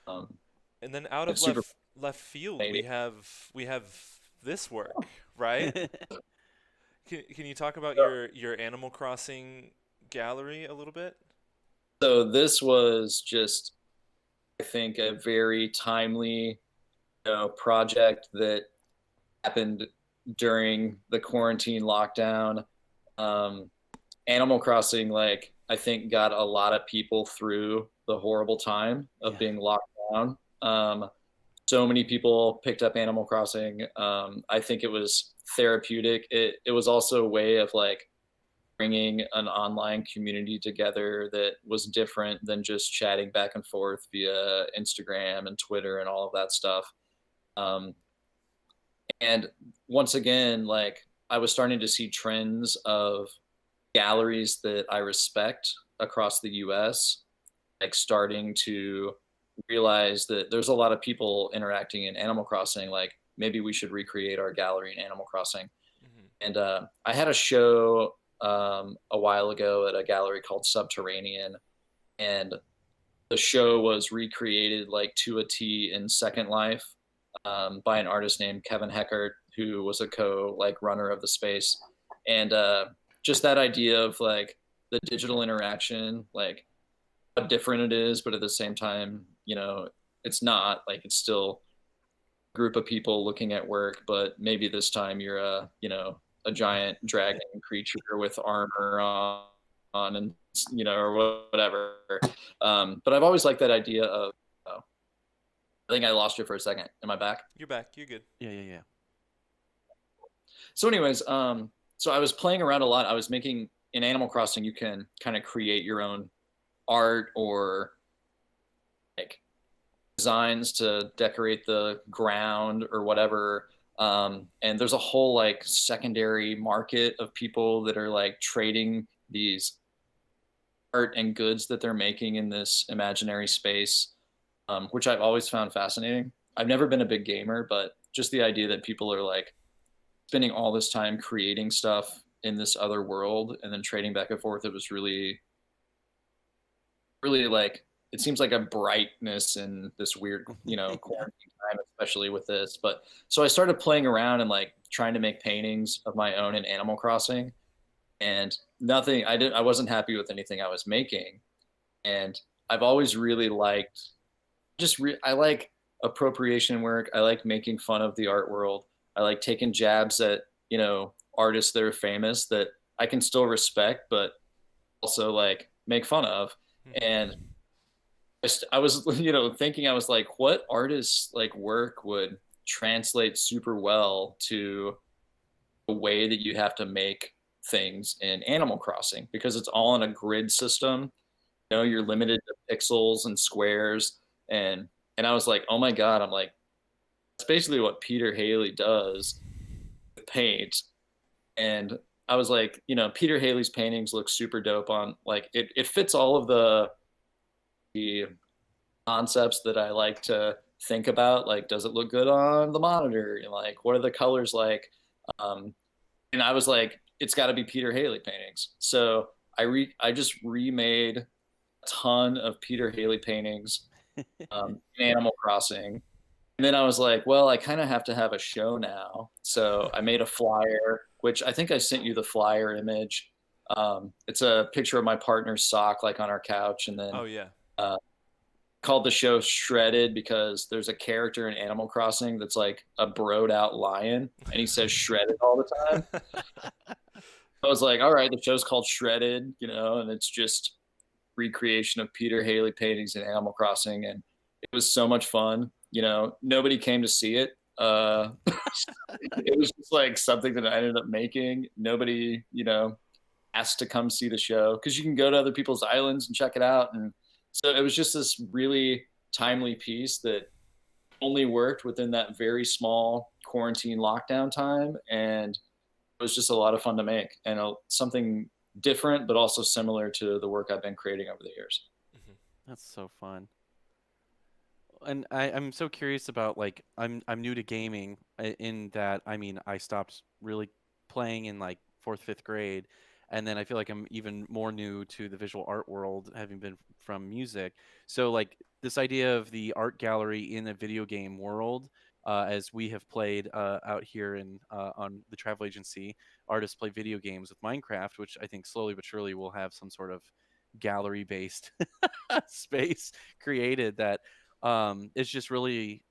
Um, and then out of it's super left field fascinating. we have this work, right? Can you talk about your Animal Crossing gallery a little bit? So this was just, I think, a very timely, project that happened during the quarantine lockdown. Um, Animal Crossing, like, I think, got a lot of people through the horrible time of Yeah. being locked down. So many people picked up Animal Crossing. I think it was therapeutic. It was also a way of like bringing an online community together that was different than just chatting back and forth via Instagram and Twitter and all of that stuff. Um, and once again, like I was starting to see trends of galleries that I respect across the US, like starting to realize that there's a lot of people interacting in Animal Crossing. Like maybe we should recreate our gallery in Animal Crossing. Mm-hmm. And I had a show a while ago at a gallery called Subterranean, and the show was recreated like to a T in Second Life by an artist named Kevin Heckert, who was a like runner of the space. And just that idea of like the digital interaction, like how different it is, but at the same time, you know, it's not like it's still a group of people looking at work, but maybe this time you're a, you know, a giant dragon creature with armor on and, you know, or whatever. But I've always liked that idea of, I think I lost you for a second. Am I back? You're back. You're good. Yeah. So anyways, so I was playing around a lot. I was making, in Animal Crossing, you can kind of create your own art or like designs to decorate the ground or whatever. And there's a whole like secondary market of people that are like trading these art and goods that they're making in this imaginary space, which I've always found fascinating. I've never been a big gamer, but just the idea that people are like spending all this time creating stuff in this other world and then trading back and forth, it was really, really like, it seems like a brightness in this weird, you know, quarantine time, especially with this. But so I started playing around and like trying to make paintings of my own in Animal Crossing, and nothing, I wasn't happy with anything I was making. And I've always really liked I like appropriation work. I like making fun of the art world. I like taking jabs at, you know, artists that are famous that I can still respect, but also like make fun of. And I was, you know, thinking, I was like, what artists like work would translate super well to a way that you have to make things in Animal Crossing, because it's all in a grid system. You know, you're limited to pixels and squares. And I was like, oh my God, I'm like, that's basically what Peter Haley does with paint. And I was like, you know, Peter Haley's paintings look super dope on like it fits all of the concepts that I like to think about. Like, does it look good on the monitor? And like, what are the colors like? And I was like, it's got to be Peter Haley paintings. So I just remade a ton of Peter Haley paintings in Animal Crossing. And then I was like, well, I kind of have to have a show now. So I made a flyer, which I think I sent you the flyer image. It's a picture of my partner's sock, like on our couch. And then Oh yeah. Called the show Shredded because there's a character in Animal Crossing that's like a broed out lion and he says shredded all the time. I was like, all right, the show's called Shredded, you know, and it's just recreation of Peter Haley paintings in Animal Crossing. And it was so much fun. You know, nobody came to see it. It was just like something that I ended up making. Nobody, you know, asked to come see the show because you can go to other people's islands and check it out. And so it was just this really timely piece that only worked within that very small quarantine lockdown time. And it was just a lot of fun to make and something different, but also similar to the work I've been creating over the years. That's so fun. And I'm so curious about like I'm new to gaming in that I mean I stopped really playing in like fourth, fifth grade, and then I feel like I'm even more new to the visual art world, having been from music. So like this idea of the art gallery in a video game world, as we have played out here in on the travel agency, artists play video games with Minecraft, which I think slowly but surely will have some sort of gallery-based space created that it's just really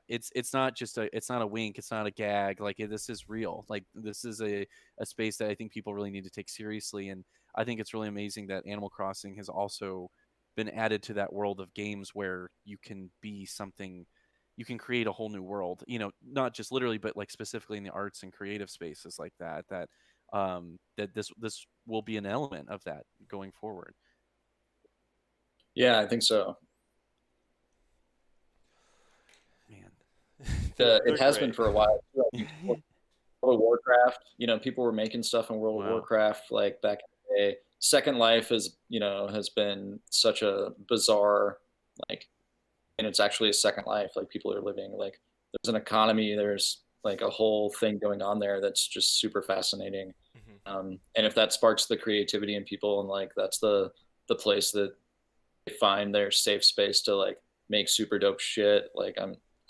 it's not just it's not a wink, it's not a gag, like this is real, like this is a space that I think people really need to take seriously. And I think it's really amazing that Animal Crossing has also been added to that world of games where you can be something, you can create a whole new world, you know, not just literally but like specifically in the arts and creative spaces like that that that this will be an element of that going forward. Yeah, I think so. Man. It has been great. for a while. World of Warcraft, people were making stuff in World of Wow. Warcraft like back in the day. Second Life has been such a bizarre, like, and it's actually a second life. Like, people are living, like, there's an economy, there's like a whole thing going on there that's just super fascinating. And if that sparks the creativity in people, and like that's the place that they find their safe space to like make super dope shit, like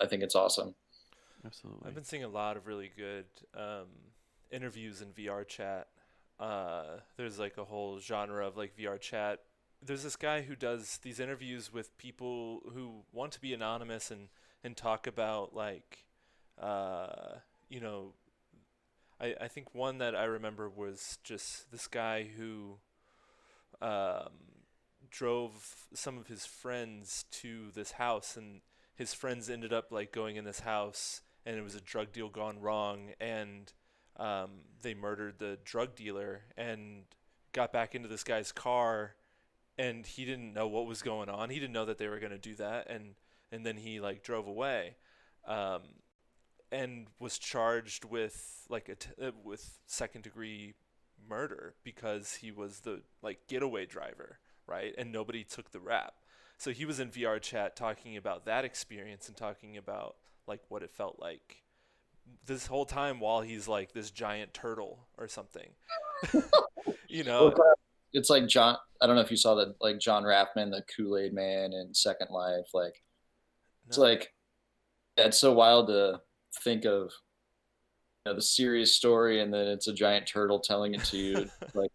I think it's awesome. Absolutely. I've been seeing a lot of really good interviews in VR chat. There's like a whole genre of like VR chat. There's this guy who does these interviews with people who want to be anonymous and talk about like, you know, I think one that I remember was just this guy who um, drove some of his friends to this house, and his friends ended up like going in this house, and it was a drug deal gone wrong, and they murdered the drug dealer and got back into this guy's car, and he didn't know what was going on. He didn't know that they were going to do that, and then he like drove away. Um, and was charged with like with second degree murder because he was the like getaway driver, right? And nobody took the rap. So he was in VR chat talking about that experience and talking about like what it felt like this whole time while he's like this giant turtle or something. You know? It's like John. I don't know if you saw that, like John Raffman, the Kool-Aid Man in Second Life. Like, it's No. like, yeah, it's so wild to think of, the serious story, and then it's a giant turtle telling it to you. Like,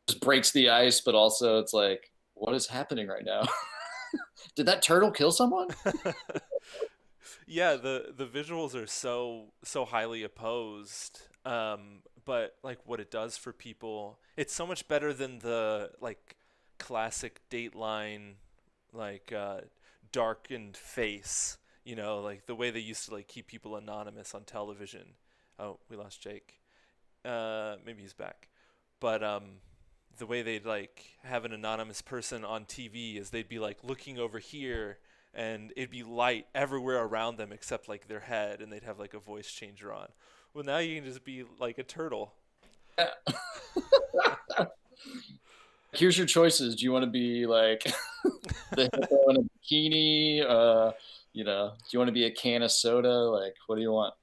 just breaks the ice, but also it's like, what is happening right now? Did that turtle kill someone? Yeah, the visuals are so highly opposed. But like what it does for people, it's so much better than the like classic Dateline like darkened face, like the way they used to like keep people anonymous on television. Oh, we lost Jake. Maybe he's back. But the way they'd like have an anonymous person on TV is they'd be like looking over here, and it'd be light everywhere around them except like their head, and they'd have like a voice changer on. Well, now you can just be like a turtle. Yeah. Here's your choices. Do you want to be like the hippo in a bikini? Do you want to be a can of soda? Like, what do you want?